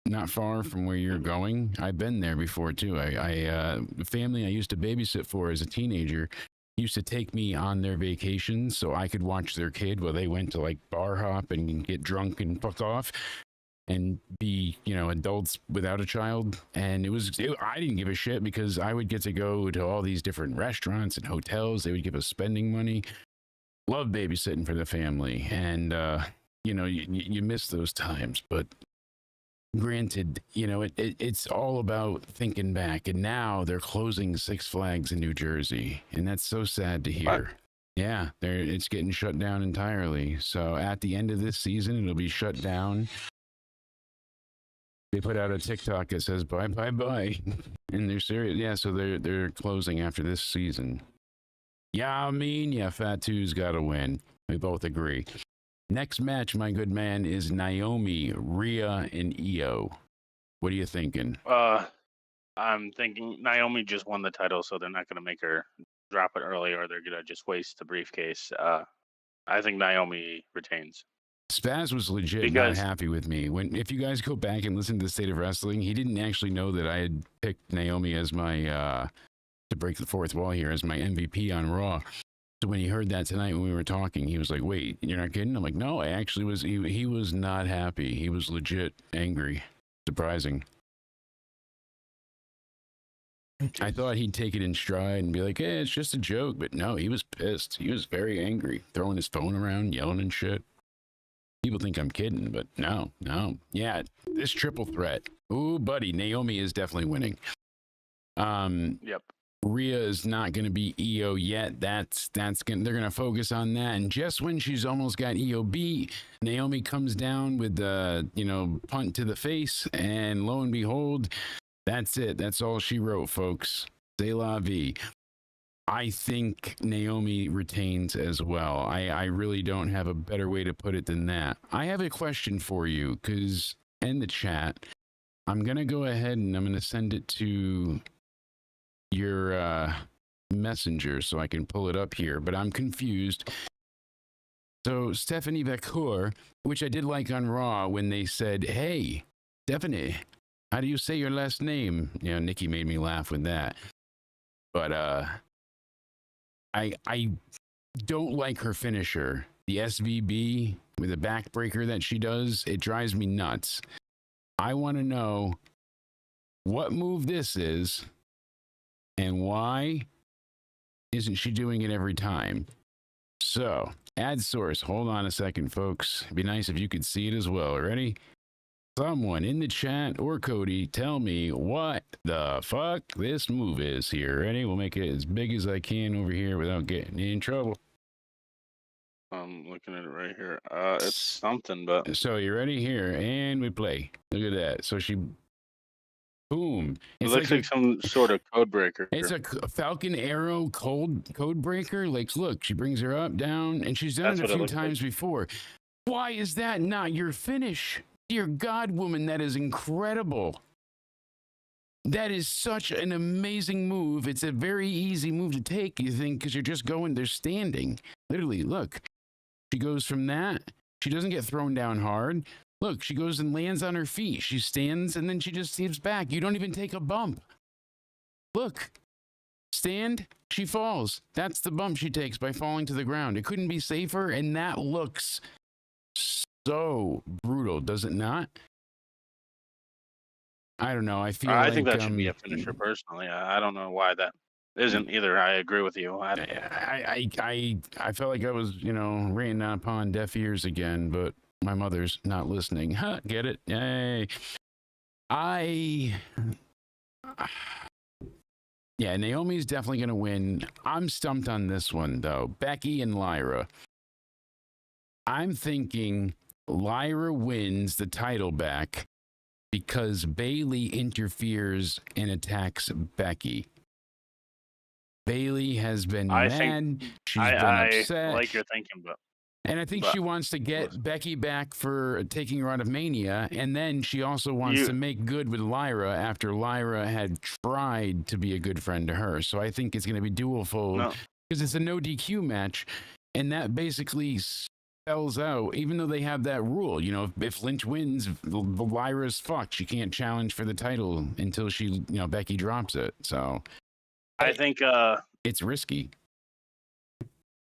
not far from where you're going. I've been there before too. The family I used to babysit for as a teenager used to take me on their vacations so I could watch their kid while they went to like bar hop and get drunk and fuck off and be, you know, adults without a child. And I didn't give a shit because I would get to go to all these different restaurants and hotels. They would give us spending money. Love babysitting for the family. And, you know, you miss those times. But granted, you know, it's all about thinking back. And now they're closing Six Flags in New Jersey. And that's so sad to hear. What? Yeah, it's getting shut down entirely. So at the end of this season, it'll be shut down. They put out a TikTok that says bye bye bye, and they're serious. Yeah, so they're closing after this season. Yeah, I mean, yeah, Fat Two's got to win. We both agree. Next match, my good man, is Naomi, Rhea, and Io. What are you thinking? I'm thinking Naomi just won the title, so they're not going to make her drop it early, or they're going to just waste the briefcase. I think Naomi retains. Spaz was legit not happy with me. If you guys go back and listen to the State of Wrestling, he didn't actually know that I had picked Naomi as my, to break the fourth wall here, as my MVP on Raw. So when he heard that tonight when we were talking, he was like, wait, you're not kidding? I'm like, no, I actually was. He was not happy. He was legit angry. Surprising. I thought he'd take it in stride and be like, hey, it's just a joke. But no, he was pissed. He was very angry, throwing his phone around, yelling and shit. People think I'm kidding, but no. Yeah, this triple threat. Ooh, buddy, Naomi is definitely winning. Yep. Rhea is not going to be EO yet. They're going to focus on that. And just when she's almost got EO beat, Naomi comes down with the, punt to the face, and lo and behold, that's it. That's all she wrote, folks. C'est la vie. I think Naomi retains as well. I really don't have a better way to put it than that. I have a question for you, because in the chat, I'm going to go ahead and I'm going to send it to your messenger so I can pull it up here, but I'm confused. So Stephanie Becour, which I did like on Raw when they said, "Hey, Stephanie, how do you say your last name?" You know, Nikki made me laugh with that. But I don't like her finisher. The SVB with the backbreaker that she does, it drives me nuts. I want to know what move this is and why isn't she doing it every time? So, ad source. Hold on a second, folks. It'd be nice if you could see it as well. Ready? Someone in the chat or Cody, tell me what the fuck this move is here. Ready? We'll make it as big as I can over here without getting in trouble. I'm looking at it right here. It's something, but So you ready? Here, and we play. Look at that. So she, boom. it looks like some sort of code breaker. It's a Falcon Arrow code breaker. Like, look, she brings her up, down, and she's done it a few times before. Why is that not your finish? Dear God, woman, that is incredible. That is such an amazing move. It's a very easy move to take, you think, because you're just going, they're standing. Literally, look. She goes from that. She doesn't get thrown down hard. Look, she goes and lands on her feet. She stands, and then she just steps back. You don't even take a bump. Look. Stand, she falls. That's the bump she takes by falling to the ground. It couldn't be safer, and that looks so brutal, does it not? I don't know. I feel I like, think that should be a finisher personally. I don't know why that isn't either. I agree with you. I felt like I was, you know, raining upon deaf ears again, but my mother's not listening. Huh, get it? Yay. Yeah, Naomi's definitely going to win. I'm stumped on this one, though. Becky and Lyra. I'm thinking Lyra wins the title back because Bayley interferes and attacks Becky. Bayley has been mad. She's been upset. I like your thinking, and I think she wants to get Becky back for taking her out of Mania, and then she also wants to make good with Lyra after Lyra had tried to be a good friend to her. So I think it's going to be dual fold because it's a no DQ match, and that basically spells out, even though they have that rule, you know, if Lynch wins, Lyra's fucked. She can't challenge for the title until she, you know, Becky drops it. So I think it's risky.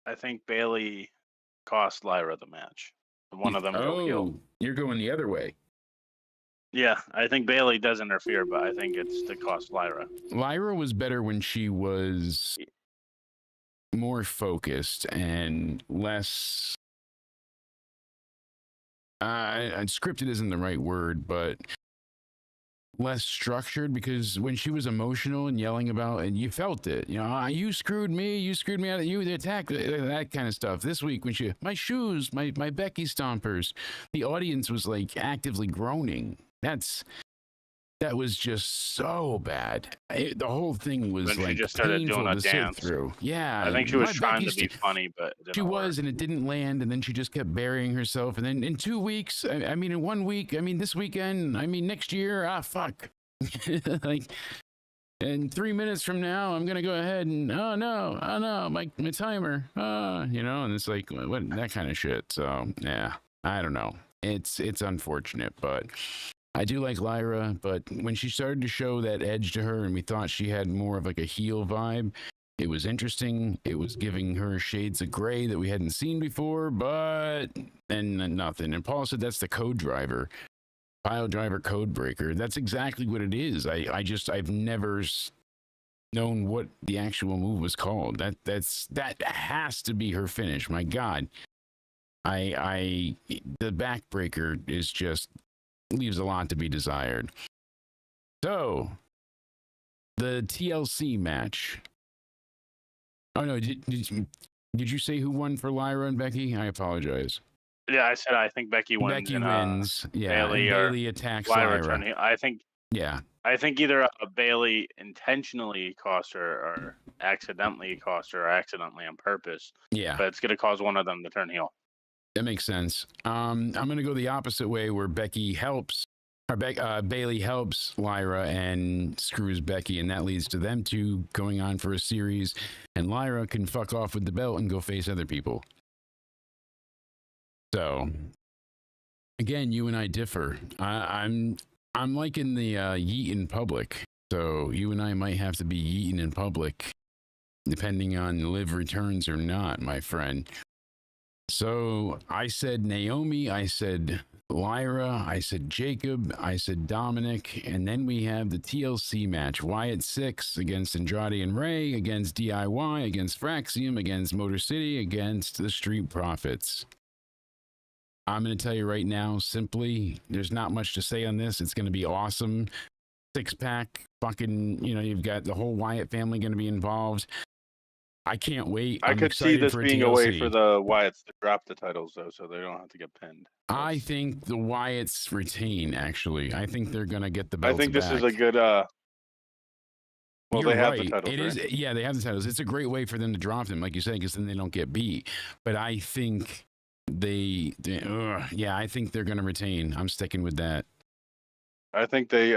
I think Bayley cost Lyra the match. One of them go heel. You're going the other way. Yeah, I think Bayley does interfere, but I think it's to cost Lyra. Lyra was better when she was more focused and less scripted isn't the right word, but less structured, because when she was emotional and yelling about, and you felt it, you know, you screwed me out of you, the attack, that kind of stuff. This week when she, my shoes, my Becky stompers, the audience was like actively groaning. That was just so bad. The whole thing was like just started painful doing a to dance. sit through. Yeah, I think she was trying to be funny, but she was, and it didn't land. And then she just kept burying herself. And then in 2 weeks, I mean, in 1 week, I mean, this weekend, I mean, next year, fuck. Like, in 3 minutes from now, I'm gonna go ahead and oh no, my timer, you know, and it's like what that kind of shit. So yeah, I don't know. It's unfortunate, but I do like Lyra, but when she started to show that edge to her and we thought she had more of like a heel vibe, it was interesting. It was giving her shades of gray that we hadn't seen before, but then nothing. And Paul said that's the code driver, pile driver code breaker. That's exactly what it is. I've never known what the actual move was called. That has to be her finish. My God. The backbreaker is just leaves a lot to be desired. So, the TLC match. Oh no, did you say who won for Lyra and Becky? I apologize. Yeah, I said I think Becky wins. Becky wins. Yeah, Bayley attacks Lyra. I think either Bayley intentionally cost her, or accidentally cost her or accidentally on purpose, Yeah, but it's going to cause one of them to turn heel. that makes sense. I'm going to go the opposite way where Becky helps, or Bailey helps Lyra and screws Becky, and that leads to them two going on for a series, and Lyra can fuck off with the belt and go face other people. So, again, you and I differ. I'm liking the yeet in public. So you and I might have to be yeeting in public, depending on Liv returns or not, my friend. So I said Naomi, I said Lyra, I said Jacob, I said Dominic, and then we have the TLC match. Wyatt 6 against Andrade and Ray, against DIY, against Fraxium, against Motor City, against the Street Profits. I'm going to tell you right now, simply, there's not much to say on this. It's going to be awesome. 6-pack, fucking, you've got the whole Wyatt family going to be involved. I can't wait. I could see this being a way for the Wyatts to drop the titles, though, so they don't have to get pinned. I think the Wyatts retain, actually. I think they're going to get the belts back. I think this is a good... well, You're they have right. the titles, It is, right? yeah, they have the titles. It's a great way for them to drop them, like you said, because then they don't get beat. But I think I think they're going to retain. I'm sticking with that. I think they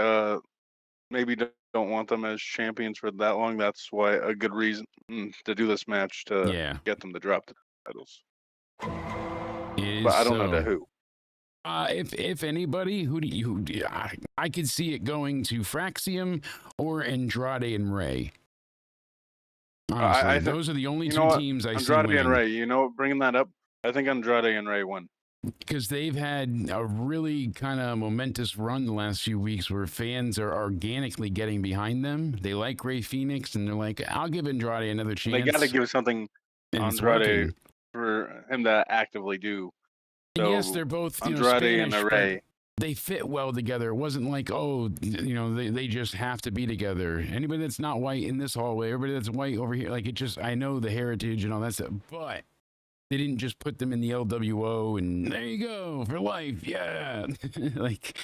maybe don't want them as champions for that long. That's why a good reason to do this match to get them to drop the titles. But I don't know to who. If anybody, I could see it going to Fraxium or Andrade and Ray. Honestly, those are the only two teams I see winning. Andrade and Ray, bringing that up, I think Andrade and Ray won. Because they've had a really kind of momentous run the last few weeks where fans are organically getting behind them. They like Ray Phoenix, and they're like, I'll give Andrade another chance. They got to give something Andrade for him to actively do. So, yes, they're both Andrade Spanish, and Ray. They fit well together. It wasn't like, they just have to be together. Anybody that's not white in this hallway, everybody that's white over here, like I know the heritage and all that stuff, but they didn't just put them in the LWO and there you go for life. Yeah. Like,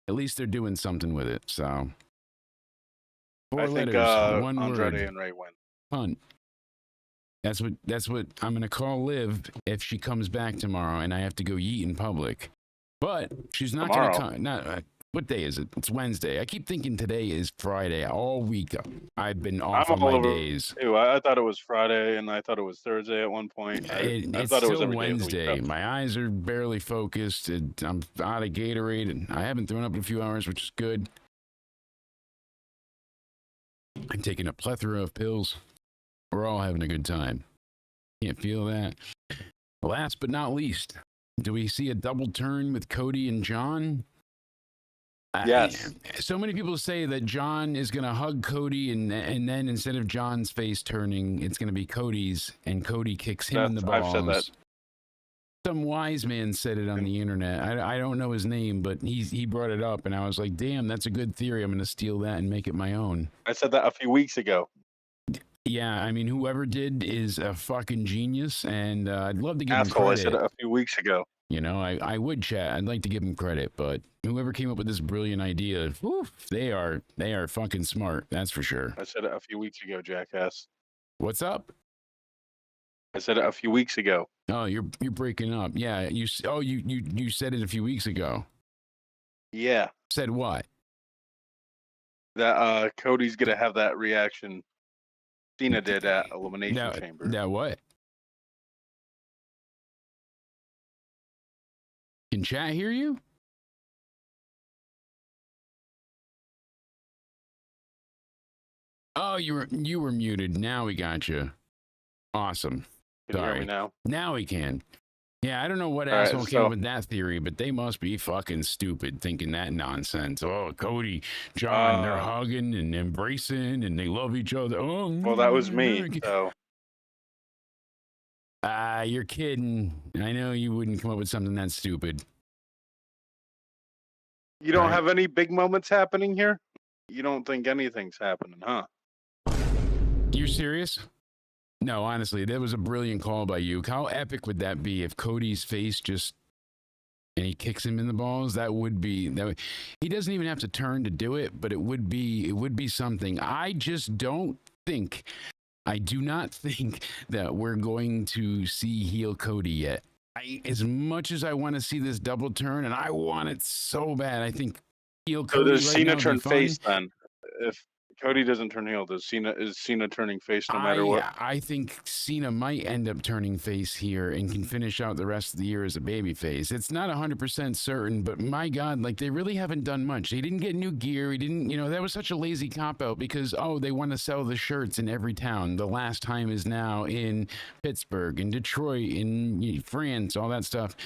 at least they're doing something with it. So, 4 letters, 1 Andrade word. and Ray win. Punt. That's what I'm going to call Liv if she comes back tomorrow and I have to go yeet in public. But she's not going to come. What day is it? It's Wednesday. I keep thinking today is Friday. All week I've been off on my days. Ew, I thought it was Friday and I thought it was Thursday at one point. It's thought it was still every Wednesday. My eyes are barely focused. I'm out of Gatorade and I haven't thrown up in a few hours, which is good. I'm taking a plethora of pills. We're all having a good time. Can't feel that. Last but not least, do we see a double turn with Cody and John? Yes. So many people say that John is going to hug Cody, and then instead of John's face turning, it's going to be Cody's, and Cody kicks him in the balls. I've said that. Some wise man said it on the internet. I don't know his name, but he brought it up, and I was like, damn, that's a good theory. I'm going to steal that and make it my own. I said that a few weeks ago. Yeah, I mean, whoever did is a fucking genius, and I'd love to give him Asshole, credit. I said it a few weeks ago. I would chat. I'd like to give him credit, but whoever came up with this brilliant idea, they are fucking smart. That's for sure. I said it a few weeks ago, jackass. What's up? I said it a few weeks ago. Oh, you're breaking up. Yeah, you said it a few weeks ago. Yeah. Said what? That Cody's gonna have that reaction Cena did at Elimination Chamber. That what? Can chat hear you? Oh, you were muted. Now we got you. Awesome. Can you hear me now? Now we can. Yeah, I don't know what asshole came up with that theory, but they must be fucking stupid thinking that nonsense. Oh, Cody, John, they're hugging and embracing and they love each other. Oh, well, that was me. So. You're kidding. I know you wouldn't come up with something that stupid. You don't have any big moments happening here? You don't think anything's happening, huh? You're serious? No, honestly, that was a brilliant call by you. How epic would that be if Cody's face and he kicks him in the balls? He doesn't even have to turn to do it, but it would be something. I just don't think I do not think that we're going to see heel Cody yet. As much as I want to see this double turn, and I want it so bad, I think heel So Cody does right Cena now would be turn fun. face then? If Cody doesn't turn heel, is Cena turning face no matter what? I think Cena might end up turning face here and can finish out the rest of the year as a babyface. It's not 100% certain, but my God, like they really haven't done much. They didn't get new gear. He didn't, that was such a lazy cop out because, they want to sell the shirts in every town. The last time is now in Pittsburgh, in Detroit, in France, all that stuff.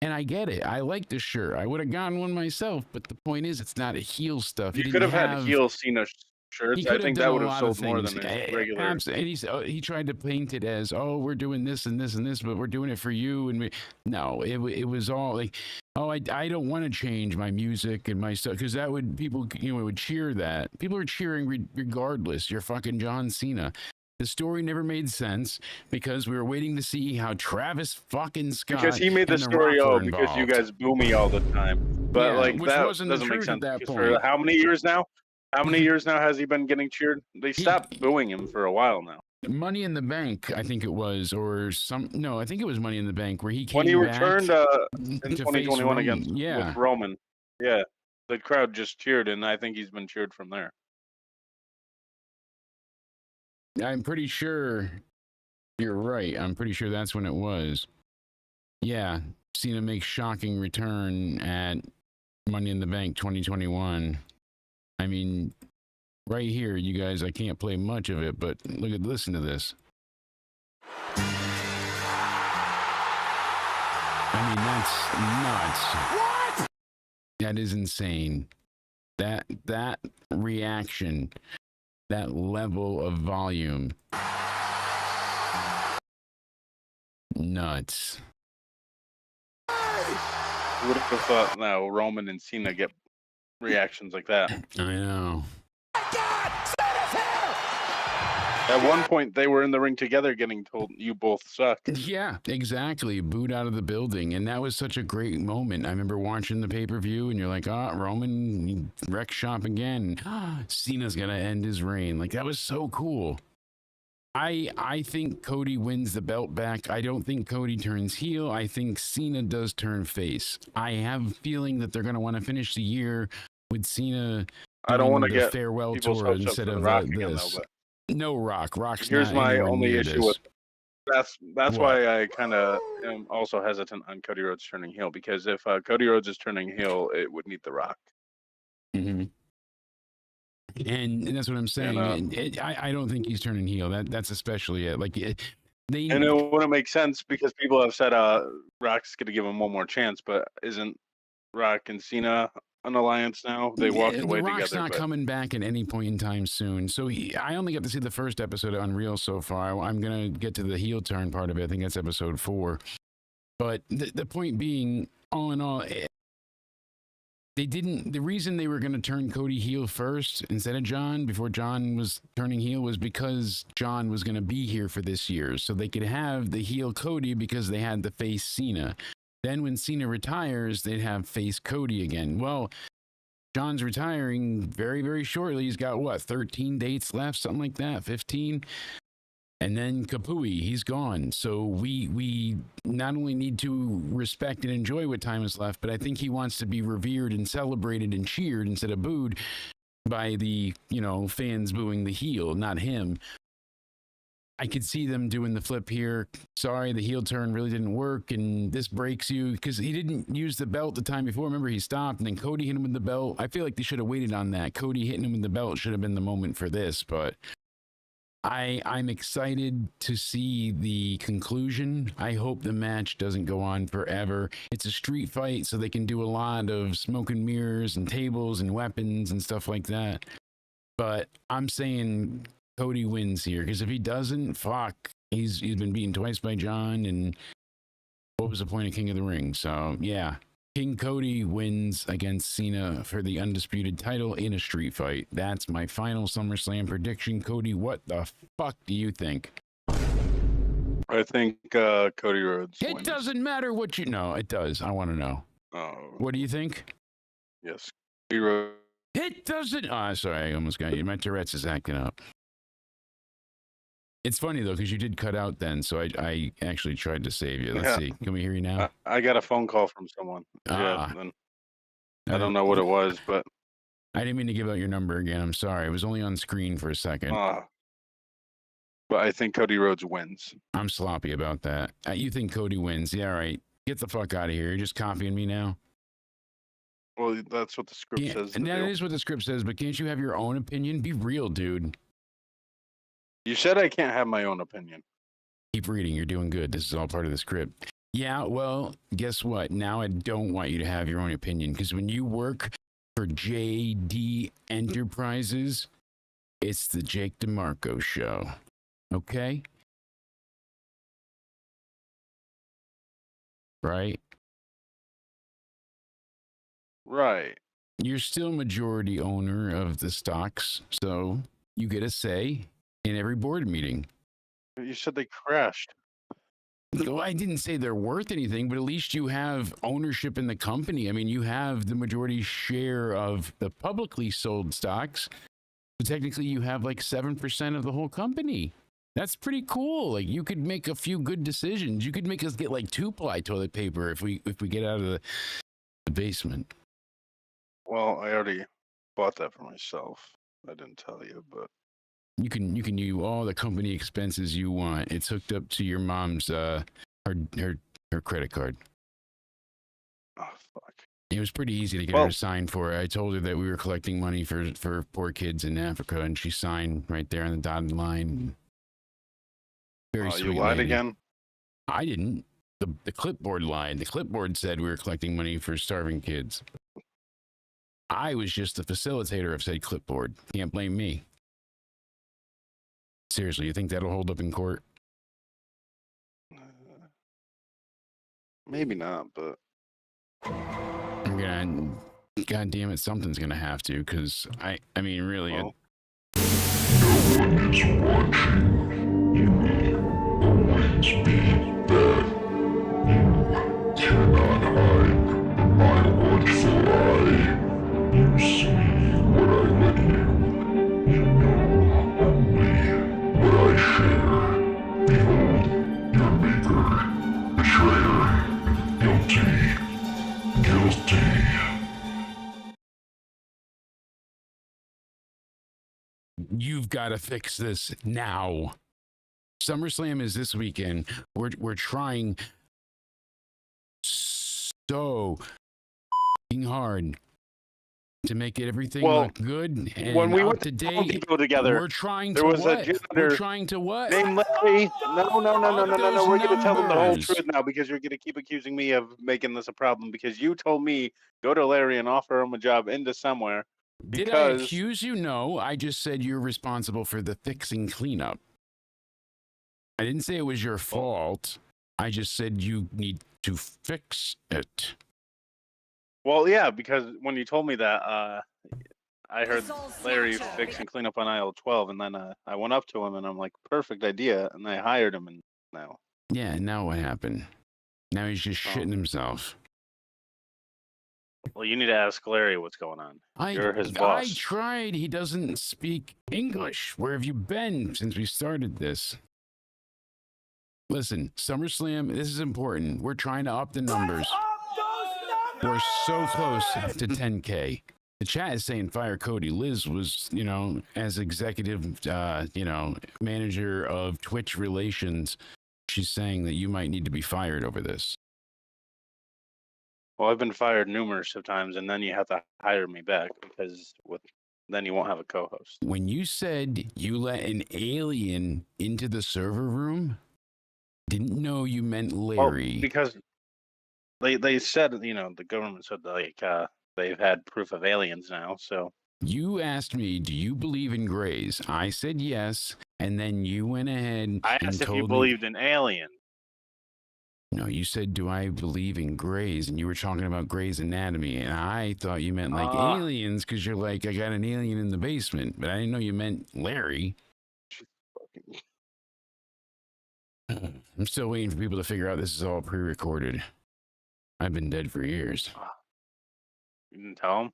And I get it. I like the shirt. I would have gotten one myself, but the point is, it's not a heel stuff. You could have had heel Cena shirts. I think that would have sold more than his regular. Absolutely. And he tried to paint it as, we're doing this and this and this, but we're doing it for you. And no, it was all like, I don't want to change my music and my stuff because that would people would cheer that. People are cheering regardless. You're fucking John Cena. The story never made sense because we were waiting to see how Travis fucking Scott. Because he made the story because you guys boo me all the time. But which that wasn't doesn't make at sense. that point. For how many years now? How many years now has he been getting cheered? They stopped booing him for a while now. Money in the Bank, I think it was, or no, I think it was Money in the Bank where he came when he back returned in 2021 against with Roman. Yeah, the crowd just cheered, and I think he's been cheered from there. I'm pretty sure you're right. I'm pretty sure that's when it was. Yeah, Cena makes shocking return at Money in the Bank 2021. I mean, right here, you guys, I can't play much of it, but listen to this. I mean, that's nuts. What? That is insane. That reaction, that level of volume. Nuts. Who would have thought now Roman and Cena get reactions like that? I know. At one point, they were in the ring together getting told, you both suck. Yeah, exactly. Booed out of the building. And that was such a great moment. I remember watching the pay-per-view and you're like, Roman wreck shop again. Cena's going to end his reign. Like, that was so cool. I think Cody wins the belt back. I don't think Cody turns heel. I think Cena does turn face. I have a feeling that they're going to want to finish the year with Cena. I don't want to get farewell tour instead of Rock this. again, though, no Rock. Rock's here's not my only issue with that's what? why I kind of am also hesitant on Cody Rhodes turning heel, because if Cody Rhodes is turning heel, it would need The Rock. Mm-hmm. And that's what I'm saying. I don't think he's turning heel. That's especially it. Like and it wouldn't make sense because people have said Rock's going to give him one more chance, but isn't Rock and Cena an alliance now? They walked away together. The Rock's not coming back at any point in time soon. So I only got to see the first episode of Unreal so far. I'm gonna get to the heel turn part of it. I think that's episode 4. But the point being, all in all, they didn't. The reason they were going to turn Cody heel first instead of John before John was turning heel was because John was going to be here for this year, so they could have the heel Cody because they had the face Cena. Then when Cena retires, they'd have face Cody again. Well, John's retiring very, very shortly. He's got 13 dates left, something like that, 15. And then Kapui, he's gone. So we not only need to respect and enjoy what time is left, but I think he wants to be revered and celebrated and cheered instead of booed by the, fans booing the heel, not him. I could see them doing the flip here. Sorry, the heel turn really didn't work, and this breaks you because he didn't use the belt the time before. Remember, he stopped, and then Cody hit him with the belt. I feel like they should have waited on that. Cody hitting him with the belt should have been the moment for this, but I'm excited to see the conclusion. I hope the match doesn't go on forever. It's a street fight, so they can do a lot of smoke and mirrors and tables and weapons and stuff like that. But I'm saying Cody wins here, because if he doesn't, he's been beaten twice by John, and what was the point of King of the Ring? So yeah, King Cody wins against Cena for the undisputed title in a street fight. That's my final SummerSlam prediction. Cody, what the fuck do you think? I think Cody Rhodes wins. It doesn't matter what you know. It does. I want to know. What do you think? Yes, Cody Rhodes. It doesn't. Sorry, I almost got you. My Tourette's is acting up. It's funny though, because you did cut out then, so I actually tried to save you. Let's see. Can we hear you now? I got a phone call from someone. Yeah, and I don't know what it was, but I didn't mean to give out your number again. I'm sorry. It was only on screen for a second. but I think Cody Rhodes wins. I'm sloppy about that. You think Cody wins? Yeah, all right. Get the fuck out of here. You're just copying me now. Well, that's what the script says. And that is what the script says, but can't you have your own opinion? Be real, dude. You said I can't have my own opinion. Keep reading. You're doing good. This is all part of the script. Yeah, well, guess what? Now I don't want you to have your own opinion, because when you work for JD Enterprises, it's the Jake DeMarco show. Okay? Right? Right. You're still majority owner of the stocks, so you get a say in every board meeting. You said they crashed. Well, I didn't say they're worth anything, but at least you have ownership in the company. I mean, you have the majority share of the publicly sold stocks. So technically, you have like 7% of the whole company. That's pretty cool. Like, you could make a few good decisions. You could make us get like 2-ply toilet paper if we get out of the basement. Well, I already bought that for myself. I didn't tell you, but You can do all the company expenses you want. It's hooked up to your mom's her credit card. oh fuck. It was pretty easy to get her to sign for it. I told her that we were collecting money for poor kids in Africa, and she signed right there on the dotted line. Very sweet. You lied lady. again? I didn't. The clipboard lied. The clipboard said we were collecting money for starving kids. I was just the facilitator of said clipboard. Can't blame me. Seriously, you think that'll hold up in court? Maybe not, but I'm gonna, God damn it, something's gonna have to, because I mean, really. No one is watching. You will always be there. You cannot hide my watchful eye. You see what I let you. You know only what I share. Behold, your maker, betrayer, guilty. You've got to fix this now. SummerSlam is this weekend. We're trying so hard to make it everything look good and when we up went to to date. Home Depot together, We're trying there to was what? a janitor We're trying to what? named Larry. No. We're going to tell them the whole numbers. truth now, because you're going to keep accusing me of making this a problem, because you told me go to Larry and offer him a job into somewhere. Did I accuse you? No, I just said you're responsible for the fixing cleanup. I didn't say it was your fault. I just said you need to fix it. Well, yeah, because when you told me that, I heard Larry fix and clean up on aisle 12, and then I went up to him and I'm like, perfect idea, and I hired him, and now. Yeah, now what happened? Now he's just shitting himself. Well, you need to ask Larry what's going on. You're his boss. I tried. He doesn't speak English. Where have you been since we started this? Listen, SummerSlam, this is important. We're trying to up the numbers. We're so close to 10K. The chat is saying fire Cody. Liz was, as executive, manager of Twitch relations, she's saying that you might need to be fired over this. Well, I've been fired numerous of times, and then you have to hire me back, because then you won't have a co-host. When you said you let an alien into the server room, didn't know you meant Larry. Well, because they said, the government said they've had proof of aliens now, so. You asked me, do you believe in Greys? I said yes, and then you went ahead I asked if you believed in aliens. No, you said, do I believe in Greys? And you were talking about Grey's Anatomy, and I thought you meant like aliens, because you're like, I got an alien in the basement, but I didn't know you meant Larry. I'm still waiting for people to figure out this is all pre-recorded. I've been dead for years. You didn't tell them?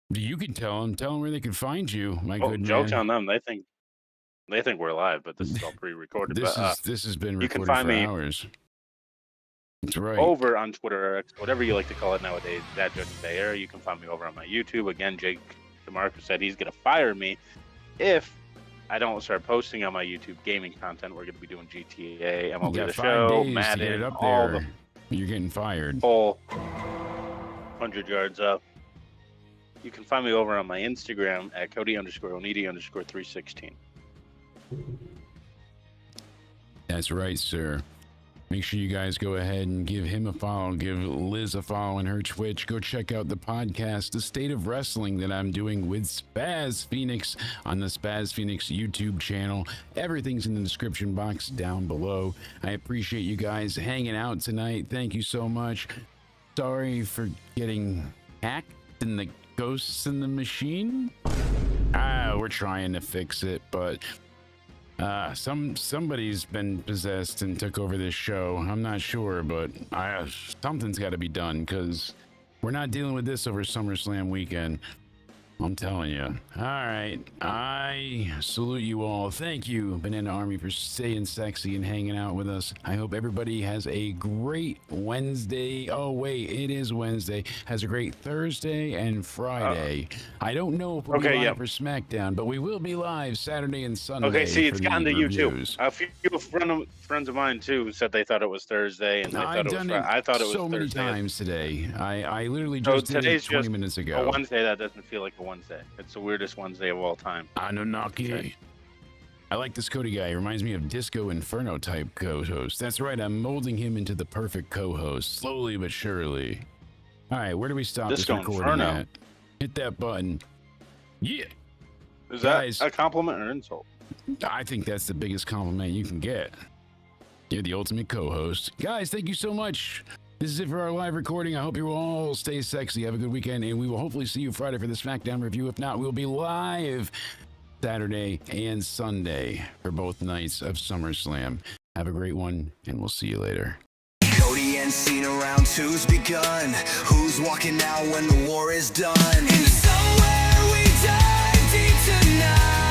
You can tell them. Tell them where they can find you, my good man. Joke's on them. They think They think we're live, but this is all pre-recorded. This But this has been you can recorded find for me hours. That's right. over on Twitter or X, whatever you like to call it nowadays, that Judge Bayer. You can find me over on my YouTube. Again, Jake DeMarco said he's going to fire me if I don't start posting on my YouTube gaming content. We're going to be doing GTA, You MLB got The 5 Show, days to get Madden, it up all there. You're getting fired. the whole 100 yards up. You can find me over on my Instagram at Cody_Onidi_316. That's right, sir. Make sure you guys go ahead and give him a follow. Give Liz a follow on her Twitch. Go check out the podcast, The State of Wrestling, that I'm doing with Spaz Phoenix on the Spaz Phoenix YouTube channel. Everything's in the description box down below. I appreciate you guys hanging out tonight. Thank you so much. Sorry for getting hacked and the ghosts in the machine. We're trying to fix it, but somebody's been possessed and took over this show. I'm not sure, but something's got to be done, because we're not dealing with this over SummerSlam weekend. I'm telling you. All right. I salute you all. Thank you, Banana Army, for staying sexy and hanging out with us. I hope everybody has a great Wednesday. Oh, wait, it is Wednesday. Has a great Thursday and Friday. I don't know if we'll be live for SmackDown, but we will be live Saturday and Sunday. Okay, see, it's for gotten the to reviews. YouTube. A few friends of mine, too, said they thought it was Thursday, and I've done it I thought it was so many Thursday. times today. I literally just did it today's 20 just minutes a ago. Wednesday that doesn't feel like a Wednesday. It's the weirdest Wednesday of all time. Anunnaki. Okay. I like this Cody guy. He reminds me of Disco Inferno type co-host. That's right. I'm molding him into the perfect co-host, slowly but surely. All right, where do we stop Disco this recording Inferno. at? Hit that button. Yeah. Is Guys. that a compliment or an insult? I think that's the biggest compliment you can get. You're the ultimate co-host. Guys, thank you so much. This is it for our live recording. I hope you all stay sexy. Have a good weekend, and we will hopefully see you Friday for the SmackDown review. If not, we'll be live Saturday and Sunday for both nights of SummerSlam. Have a great one, and we'll see you later. Cody and Cena round two's begun. Who's walking out when the war is done? Into somewhere we dive deep tonight.